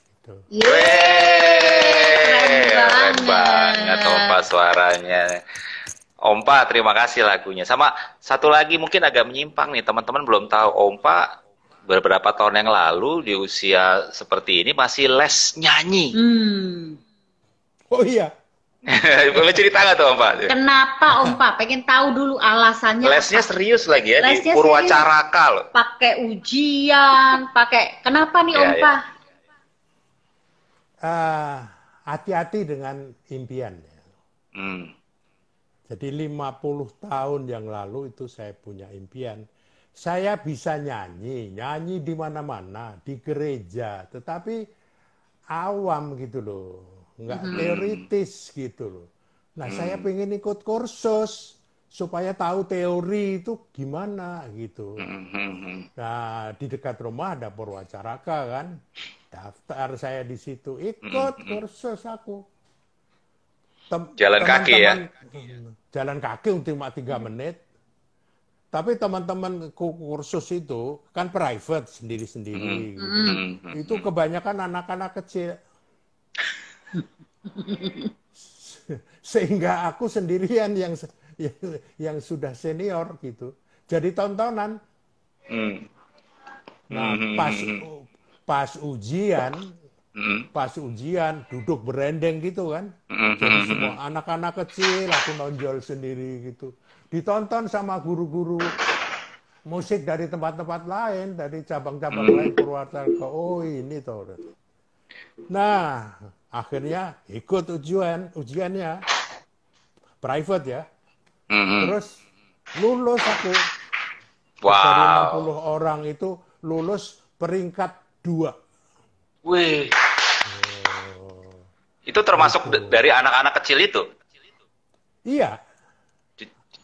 Gitu. Yeay, Keren banget Om Pa suaranya. Om Pa, terima kasih lagunya. Sama satu lagi mungkin agak menyimpang nih, teman-teman belum tahu Om Pa beberapa tahun yang lalu di usia seperti ini masih les nyanyi. Oh iya, Boleh cerita nggak tuh Om Pa? Kenapa Om Pa? Pengen tahu dulu alasannya Lesnya apa? serius lagi ya Lesnya di Purwacaraka loh. Pakai ujian, pakai kenapa nih Iya, Om iya. Pa? hati-hati dengan impian. Hmm. Jadi 50 tahun yang lalu itu saya punya impian. Saya bisa nyanyi di mana-mana, di gereja, tetapi awam gitu loh, nggak teoritis gitu loh. Nah, saya pengen ikut kursus supaya tahu teori itu gimana gitu. Nah, di dekat rumah ada Purwacaraka kan, daftar saya di situ, ikut kursus aku. Jalan kaki ya? Jalan kaki cuma 3 menit. Tapi teman-teman kursus itu kan private sendiri-sendiri. Gitu. Itu kebanyakan anak-anak kecil. Sehingga aku sendirian yang sudah senior gitu. Jadi tontonan. Nah, pas ujian duduk berendeng gitu kan. Jadi semua anak-anak kecil aku nonjol sendiri gitu. Ditonton sama guru-guru musik dari tempat-tempat lain, dari cabang-cabang lain Purwacaraka. Oh ini toh. Nah, akhirnya ikut ujiannya private ya. Terus lulus aku. Dari 60 orang itu lulus peringkat 2. Wih. Itu termasuk dari anak-anak kecil itu? Iya.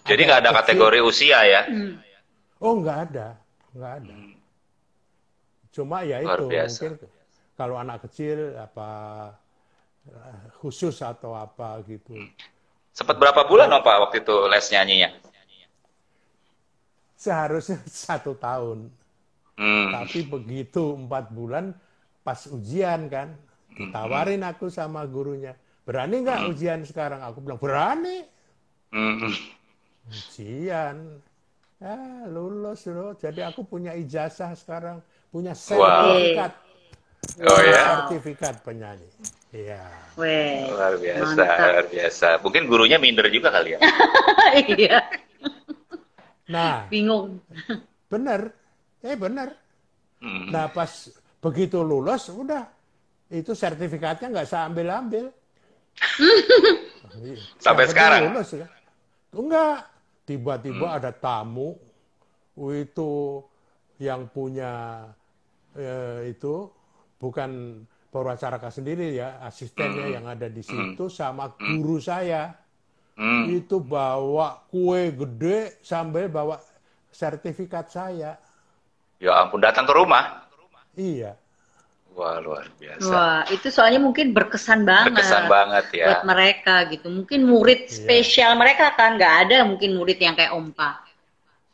Jadi nggak ada kategori usia ya? Oh nggak ada. Cuma ya itu mungkin kalau anak kecil apa khusus atau apa gitu. Sempat berapa bulan Om Pa waktu itu les nyanyinya? Seharusnya 1 tahun. Tapi begitu 4 bulan pas ujian kan, ditawarin aku sama gurunya. Berani nggak ujian sekarang? Aku bilang berani. Ujian. Lulus loh. Jadi aku punya ijazah sekarang, punya sertifikat. Oh ya. Sertifikat penyanyi. Iya. Luar biasa. Mungkin gurunya minder juga kali ya. Iya. Nah, Bingung. bener. Bener. Nah, pas begitu lulus, udah. Itu sertifikatnya nggak saya ambil-ambil. Sampai sekarang? Lulus, kan? Enggak. Tiba-tiba ada tamu itu yang punya itu bukan Purwacaraka sendiri ya, asistennya yang ada di situ sama guru saya. Itu bawa kue gede sambil bawa sertifikat saya. Ya ampun, datang ke rumah? Iya. Wah, luar biasa. Wah, itu soalnya mungkin berkesan banget Berkesan banget ya. buat mereka gitu. Mungkin murid Iya, spesial mereka kan nggak ada mungkin murid yang kayak Ompa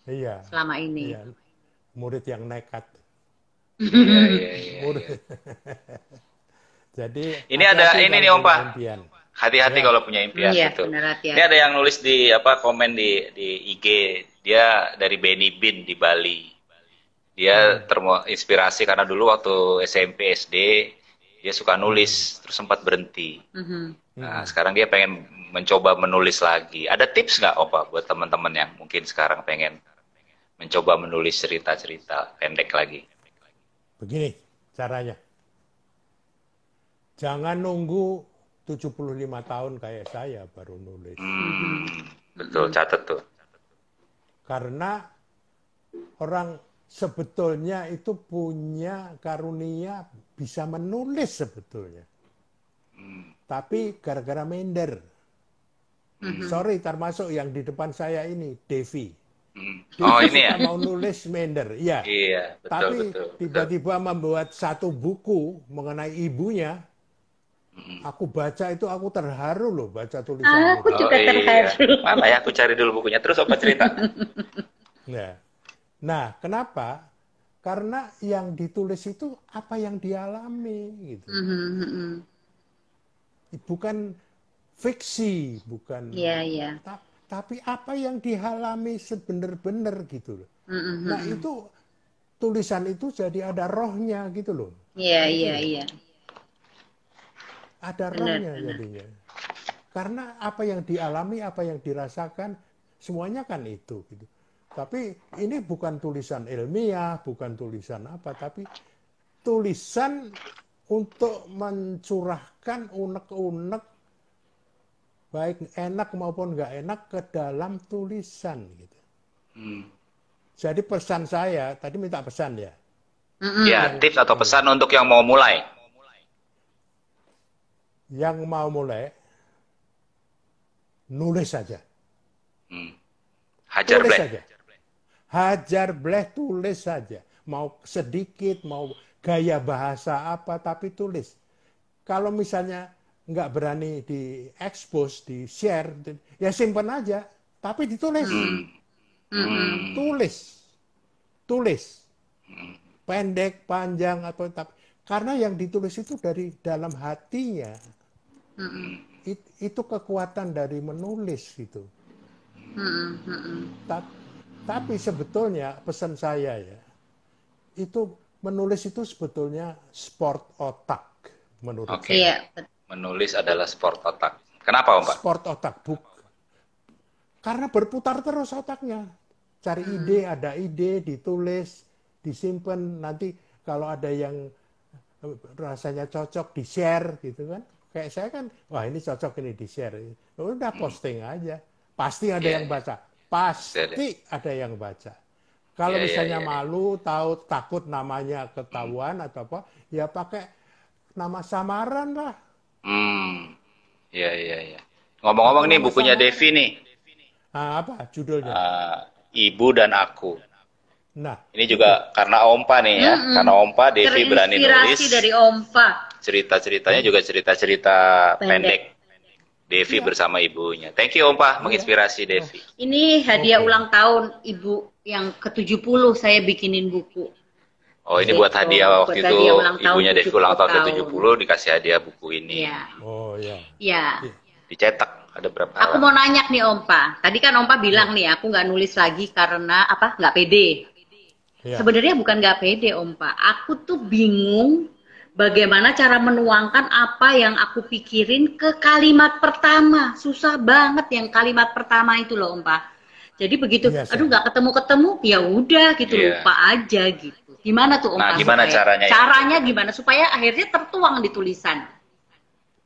iya, selama ini. iya. Murid yang nekat. Iya, iya, iya, Murid. iya. Jadi Ini ada hati-hati ini kalau nih Om punya Pak. impian. Hati-hati Ya, kalau punya impian, Iya, betul. benar Ini ada hati-hati. yang nulis di apa komen di IG. Dia dari Benny Bin di Bali. Dia inspirasi karena dulu waktu SMP SD dia suka nulis terus sempat berhenti. Mhm. Nah, sekarang dia pengen mencoba menulis lagi. Ada tips nggak Om Pak buat teman-teman yang mungkin sekarang pengen mencoba menulis cerita-cerita pendek lagi? begini caranya. Jangan nunggu 75 tahun kayak saya baru nulis. Betul, catat tuh. Karena orang sebetulnya itu punya karunia bisa menulis sebetulnya. Tapi gara-gara minder. Sorry, termasuk yang di depan saya ini, Devi. Oh, Devi ini ya? suka mau nulis minder, iya. Iya, betul, Tapi betul. tiba-tiba membuat satu buku mengenai ibunya. Aku baca itu, aku terharu loh baca tulisan Aku itu. juga terharu. Mana ya? Aku cari dulu bukunya. Terus apa cerita? Nah, kenapa? Karena yang ditulis itu apa yang dialami gitu. Bukan fiksi, bukan. Iya, iya. Tapi apa yang dialami sebenar-benar gitu loh. Nah, itu tulisan itu jadi ada rohnya gitu loh. Iya, iya, iya. Ada Benar, rohnya benar. jadinya. Karena apa yang dialami, apa yang dirasakan, semuanya kan itu gitu. Tapi ini bukan tulisan ilmiah, bukan tulisan apa, tapi tulisan untuk mencurahkan unek-unek baik enak maupun nggak enak ke dalam tulisan gitu. Jadi pesan saya, tadi minta pesan ya. Ya, tips atau pesan untuk yang mau mulai. Yang mau mulai, nulis saja. Hajar Tulis Black. saja. Hajar bleh, tulis saja. Mau sedikit, mau gaya bahasa apa, tapi tulis. Kalau misalnya nggak berani di-expose, di-share, ya simpan aja. Tapi ditulis. Tulis. Tulis. Pendek, panjang, atau tapi. Karena yang ditulis itu dari dalam hatinya. Itu kekuatan dari menulis gitu. Tapi sebetulnya pesan saya ya, itu menulis itu sebetulnya sport otak menurut Oke. Iya, Menulis adalah sport otak. Kenapa, Om Pak? sport otak karena berputar terus otaknya. Cari ide, ada ide, ditulis, disimpan. Nanti kalau ada yang rasanya cocok, di-share gitu kan. Kayak saya kan, wah ini cocok ini di-share. Udah posting aja. Pasti ada yang baca. Pasti ada yang baca. Kalau misalnya malu, takut namanya ketahuan atau apa, ya pakai nama samaran lah. Iya, iya, iya. Ngomong-ngomong nih bukunya Devi nih. Nah, apa judulnya? Ibu dan Aku. Nah, Ini juga karena Ompa nih ya. Karena Ompa, Devi berani nulis. terinspirasi dari Ompa. Cerita-ceritanya juga cerita-cerita pendek. Devi bersama ibunya. Thank you Ompa, menginspirasi Devi. Ini hadiah ulang tahun ibu yang ke-70 saya bikinin buku. Oh, ini Gitu. buat hadiah waktu Buat itu hadiah ulang tahun ibunya Devi ulang tahun 70 ke-70 dikasih hadiah buku ini. Iya. oh ya. Iya. Dicetak ada berapa Aku mau nanya nih Ompa. Tadi kan Ompa bilang nih aku nggak nulis lagi karena apa? Nggak pede. Ya. Sebenarnya bukan nggak pede Ompa. Aku tuh bingung bagaimana cara menuangkan apa yang aku pikirin ke kalimat pertama. Susah banget yang kalimat pertama itu loh Ompa. Jadi begitu, Biasa. aduh nggak ketemu-ketemu, ya udah gitu, Iya. lupa aja gitu. Gimana tuh Ompa? Nah, gimana caranya itu? Caranya gimana supaya akhirnya tertuang di tulisan?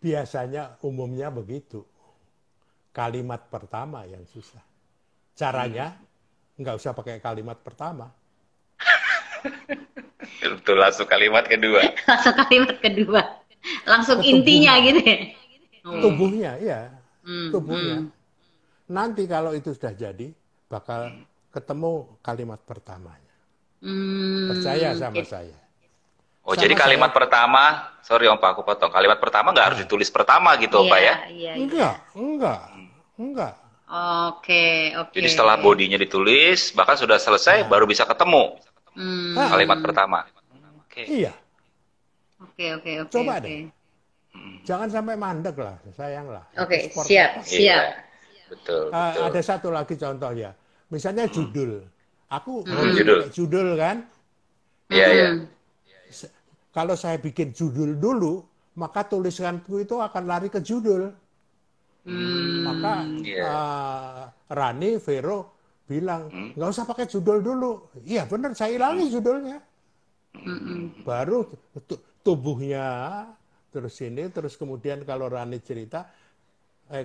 Biasanya umumnya begitu. Kalimat pertama yang susah. Caranya nggak usah pakai kalimat pertama. Betul, langsung kalimat kedua. Langsung kalimat kedua. Langsung Ketubuh. intinya gitu ya. Tubuhnya, ya. Tubuhnya. Nanti kalau itu sudah jadi, bakal ketemu kalimat pertamanya. Percaya sama saya. Oh, jadi Sama kalimat saya, pertama, sorry Om Pak, aku potong. Kalimat pertama nggak harus ah, ditulis pertama gitu Om Pak ya? Iya. enggak. Oke, Jadi oke. setelah bodinya ditulis, bahkan sudah selesai, baru Ah, bisa ketemu kalimat Hmm. pertama. Oke. iya, Oke. coba deh. Jangan sampai mandek lah, sayang lah. Itu Oke, sport siap, apa? siap. Iya, betul, betul. Ada satu lagi contoh ya. Misalnya judul. Aku hobi Judul. pakai judul kan. Iya, iya. Mm-mm. Kalau saya bikin judul dulu, maka tulisanku itu akan lari ke judul. Maka Iya. Rani, Vero bilang, nggak usah pakai judul dulu. Iya benar, saya hilangi judulnya. Baru tubuhnya, terus ini, terus kemudian kalau Rani cerita,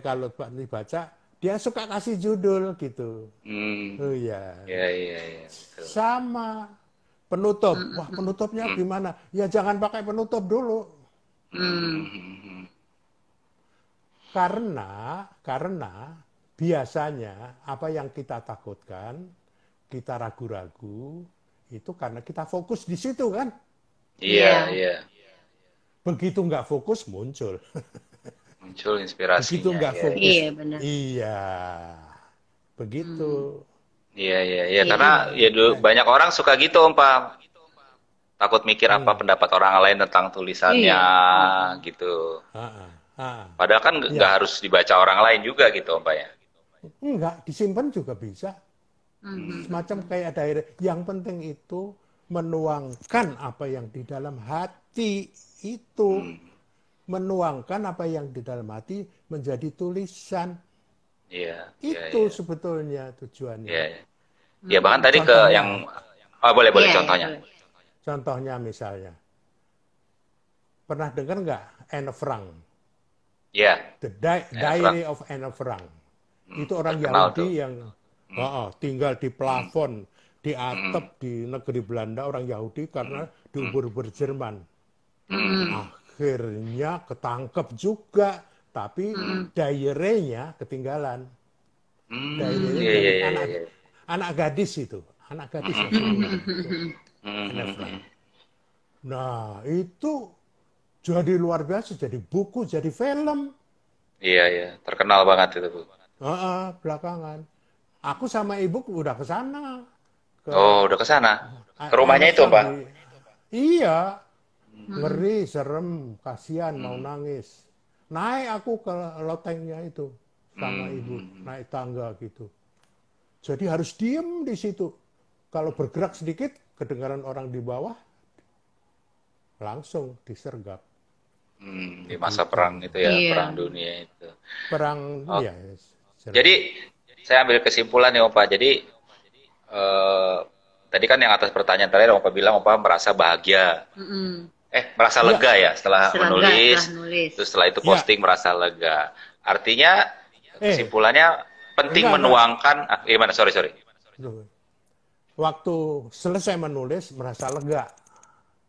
kalau dibaca, dia suka kasih judul gitu. Hmm. Oh iya, Iya, iya, iya. Betul. sama penutup. Wah penutupnya gimana? Ya jangan pakai penutup dulu. Karena biasanya apa yang kita takutkan, kita ragu-ragu, itu karena kita fokus di situ kan. Iya, Iya. iya. Begitu nggak fokus muncul. Muncul Begitu inspirasinya. nggak Iya, fokus, iya. Iya, benar. iya, begitu. Iya, iya, iya. Iya. Karena ya banyak orang suka gitu Om Pak. Takut mikir apa pendapat orang lain tentang tulisannya Iya. gitu. Ah, ah, ah. Padahal kan Ya, nggak harus dibaca orang lain juga gitu Om Pak ya. enggak, disimpan juga bisa. Semacam kayak daerah. Yang penting itu menuangkan apa yang di dalam hati itu. Menuangkan apa yang di dalam hati menjadi tulisan. Iya, iya, Itu iya. sebetulnya tujuannya. Iya, iya. Ya bahkan tadi ke Contohnya, yang boleh boleh Iya, contohnya. boleh. contohnya misalnya, pernah dengar nggak Anne Frank? Iya, The Anne Frank. Diary of Anne Frank. Itu orang Terkenal tuh. Yahudi yang tinggal di plafon, di atap di negeri Belanda, orang Yahudi karena diubur-ubur Jerman. Akhirnya ketangkep juga, tapi diary-nya ketinggalan. Diary-nya Iya, dari iya, iya, anak iya. anak gadis itu, anak gadis yang menulis itu, Hmm, Anne hmm, Frank. hmm. Nah, itu jadi luar biasa, jadi buku, jadi film. Iya, iya. Terkenal banget itu, Bu. Belakangan. Aku sama ibu udah ke sana, ke Oh, udah ke sana. Ke Anne rumahnya itu, Frank Pak. Iya, ngeri, serem, kasihan, mau nangis. Naik aku ke lotengnya itu sama ibu, naik tangga gitu. Jadi harus diem di situ. Kalau bergerak sedikit, kedengaran orang di bawah, langsung disergap. Di masa perang itu ya, Iya. perang dunia itu. Perang, Oh, ya, serem. jadi saya ambil kesimpulan nih, Om Pak. Jadi tadi kan yang atas pertanyaan terakhir Om Pak bilang Om Pak merasa bahagia. Merasa Ya, lega ya setelah Setelah menulis, nulis. terus setelah itu ya. posting merasa lega. Artinya Eh, kesimpulannya penting enggak. menuangkan. Gimana? Sorry. Waktu selesai menulis, merasa lega.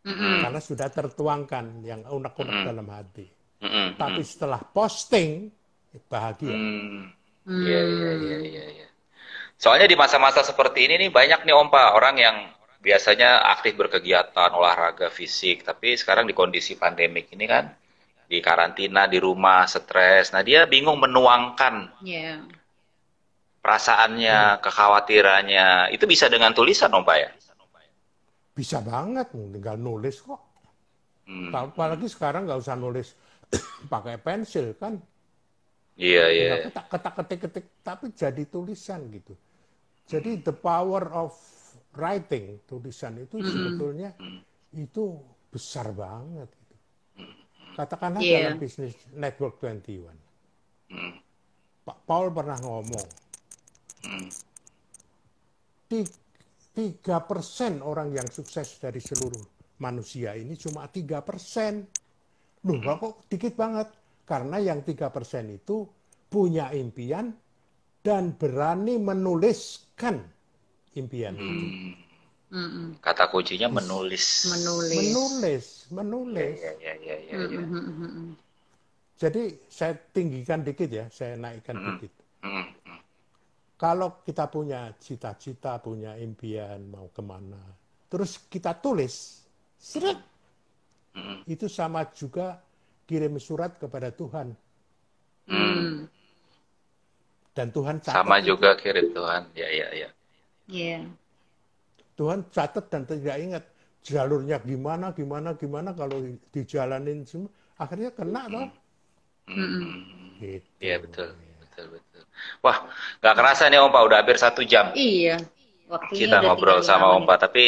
Karena sudah tertuangkan yang unek-unek dalam hati. Tapi setelah posting, bahagia. Iya, iya. Soalnya di masa-masa seperti ini nih banyak nih Om Pak orang yang biasanya aktif berkegiatan olahraga fisik, tapi sekarang di kondisi pandemik ini kan di karantina di rumah, stres. Nah, dia bingung menuangkan Iya. perasaannya, kekhawatirannya. Itu bisa dengan tulisan Om Pak ya? Bisa banget, tinggal nulis kok. Apalagi sekarang nggak usah nulis pakai pensil kan. Iya, iya. Tinggal ketik-ketik, tapi jadi tulisan gitu. Jadi the power of writing, tulisan itu sebetulnya itu besar banget. Gitu. Katakanlah Iya. dalam bisnis Network 21. Pak Paul pernah ngomong, 3% orang yang sukses dari seluruh manusia ini cuma 3%. Loh, kok dikit banget? Karena yang 3% itu punya impian dan berani menuliskan impian itu. Kata kuncinya menulis. Menulis. Iya. Jadi saya tinggikan dikit ya, saya naikkan dikit. Kalau kita punya cita-cita, punya impian, mau kemana, terus kita tulis, seret, itu sama juga kirim surat kepada Tuhan. Dan Tuhan catat Sama itu. juga kirim Tuhan. Ya. Iya. Tuhan catat dan tidak ingat jalurnya gimana kalau dijalanin semua akhirnya kena toh. Gitu. Iya betul. Wah, nggak kerasa nih Om Pak, udah hampir 1 jam Iya. Waktunya kita udah ngobrol 35 sama Om menit. Pak. Tapi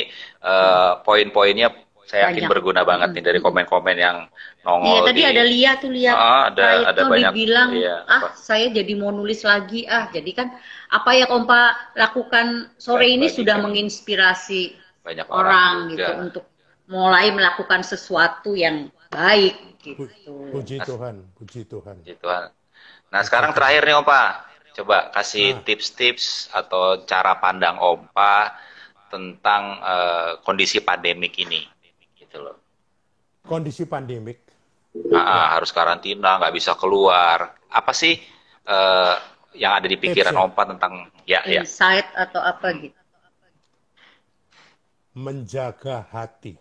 poin-poinnya saya yakin Banyak. berguna banget nih dari komen-komen yang Iya, nongol tadi ada Lia tuh, ada Praetno banyak. dibilang, Iya, apa? saya jadi mau nulis lagi, jadi kan apa yang Om Pak lakukan sore ini Bagikan sudah menginspirasi banyak orang juga. gitu untuk mulai melakukan sesuatu yang baik gitu. Puji Tuhan. Puji Tuhan. Nah sekarang terakhir nih Om Pak, coba kasih tips-tips atau cara pandang Om Pak tentang kondisi pandemik ini, gitu loh. Kondisi pandemik. Harus karantina, nggak bisa keluar. Apa sih yang ada di pikiran Tips ya? Om Pak tentang ya? Insight atau apa gitu. Menjaga hati.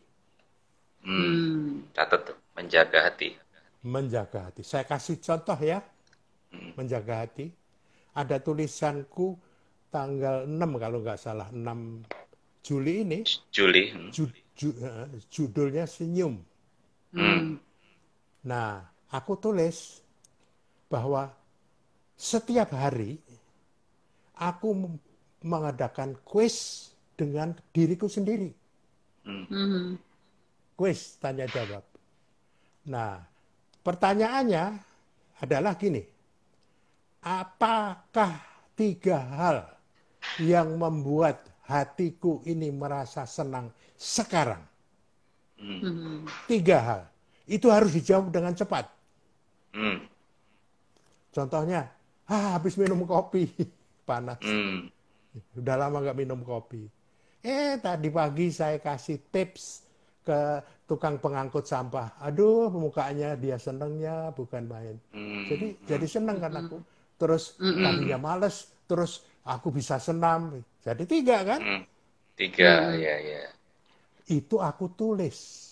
Catat tuh, menjaga hati. Menjaga hati. Saya kasih contoh ya. Menjaga hati. Ada tulisanku tanggal 6 kalau nggak salah, 6 Juli ini. Juli. Judulnya Senyum. Nah, aku tulis bahwa setiap hari aku mengadakan kuis dengan diriku sendiri. Kuis tanya jawab. Nah, pertanyaannya adalah gini. Apakah 3 hal yang membuat hatiku ini merasa senang sekarang? 3 hal. Itu harus dijawab dengan cepat. Contohnya, habis minum kopi. Panas. Udah lama nggak minum kopi. Tadi pagi saya kasih tips ke tukang pengangkut sampah. Aduh, mukanya dia senengnya bukan main. Jadi seneng kan aku. Terus tadinya males, terus aku bisa senam. Jadi 3 kan? 3, ya. Itu aku tulis.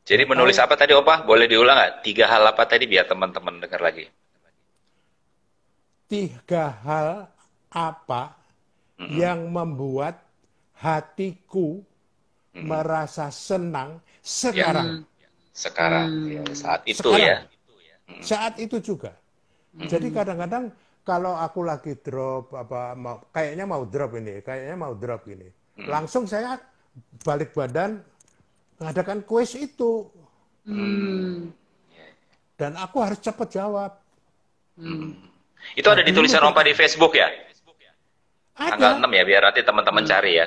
Jadi menulis apa tadi Om Pak? Boleh diulang nggak? 3 hal apa tadi biar teman-teman dengar lagi? 3 hal apa yang membuat hatiku merasa senang sekarang. Sekarang, ya, saat itu Sekarang. ya. Saat itu juga. Jadi kadang-kadang kalau aku lagi drop kayaknya mau drop ini, langsung saya balik badan mengadakan kuis itu. Dan aku harus cepat jawab. Itu ada di tulisan Om Pak di Facebook ya? Ada. Tanggal 6 ya, biar nanti teman-teman cari ya.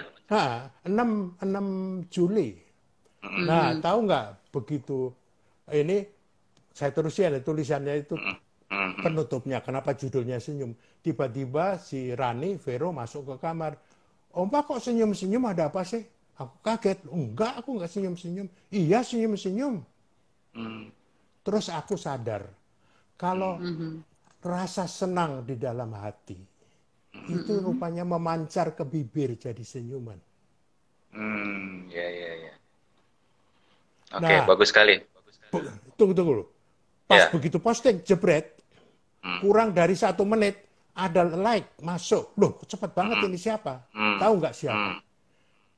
6 Juli. Nah, tahu nggak begitu ini saya terusin tulisannya itu penutupnya. Kenapa judulnya Senyum? Tiba-tiba si Rani Vero masuk ke kamar. Om Pak kok senyum-senyum, ada apa sih? Aku kaget. Enggak, aku nggak senyum-senyum. Iya senyum-senyum. Terus aku sadar kalau rasa senang di dalam hati itu rupanya memancar ke bibir jadi senyuman. Ya. Oke, Nah, bagus sekali. Tunggu dulu. Pas Ya. begitu posting, jebret, kurang dari 1 menit, ada like, masuk. Loh, cepat banget ini siapa? Tahu nggak siapa?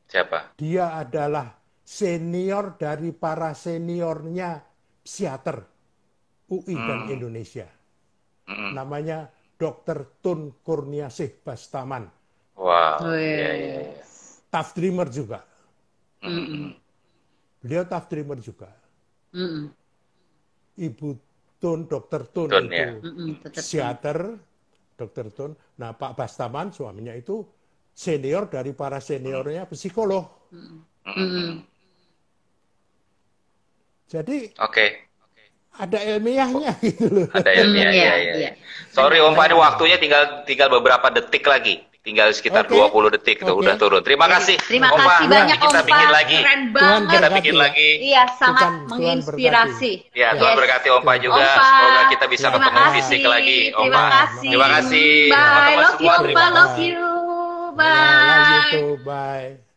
Siapa? Dia adalah senior dari para seniornya psikiater UI dan Indonesia. Namanya Dr. Tun Kurniasih Bastaman. Wow, ya. Tough dreamer juga. Beliau tough dreamer juga. Ibu Tun, Dr. Tun Tun, itu ya. psikiater, Dr. Tun. Nah, Pak Bastaman suaminya itu senior dari para seniornya psikolog. Jadi Oke. ada ilmiahnya gitu loh. Ada ilmiah, ya. Sorry Om Pak, ini waktunya tinggal beberapa detik lagi. Tinggal sekitar 20 detik tuh udah turun. Terima kasih. Terima Om Pak. kasih banyak Kita Om bikin Pak. lagi. Keren Tuhan banget. Kita berkati bikin ya. lagi. Iya, sangat Tuhan menginspirasi. Ya, Tuhan berkati Om Pak juga. Om Pak. Semoga kita bisa Terima ketemu kasih. fisik lagi, Om Terima Pak. kasih. Terima kasih. Bye. Teman-teman Love you, semua, Om terima Pak. kasih. Love you. Love you Bye. too. Bye.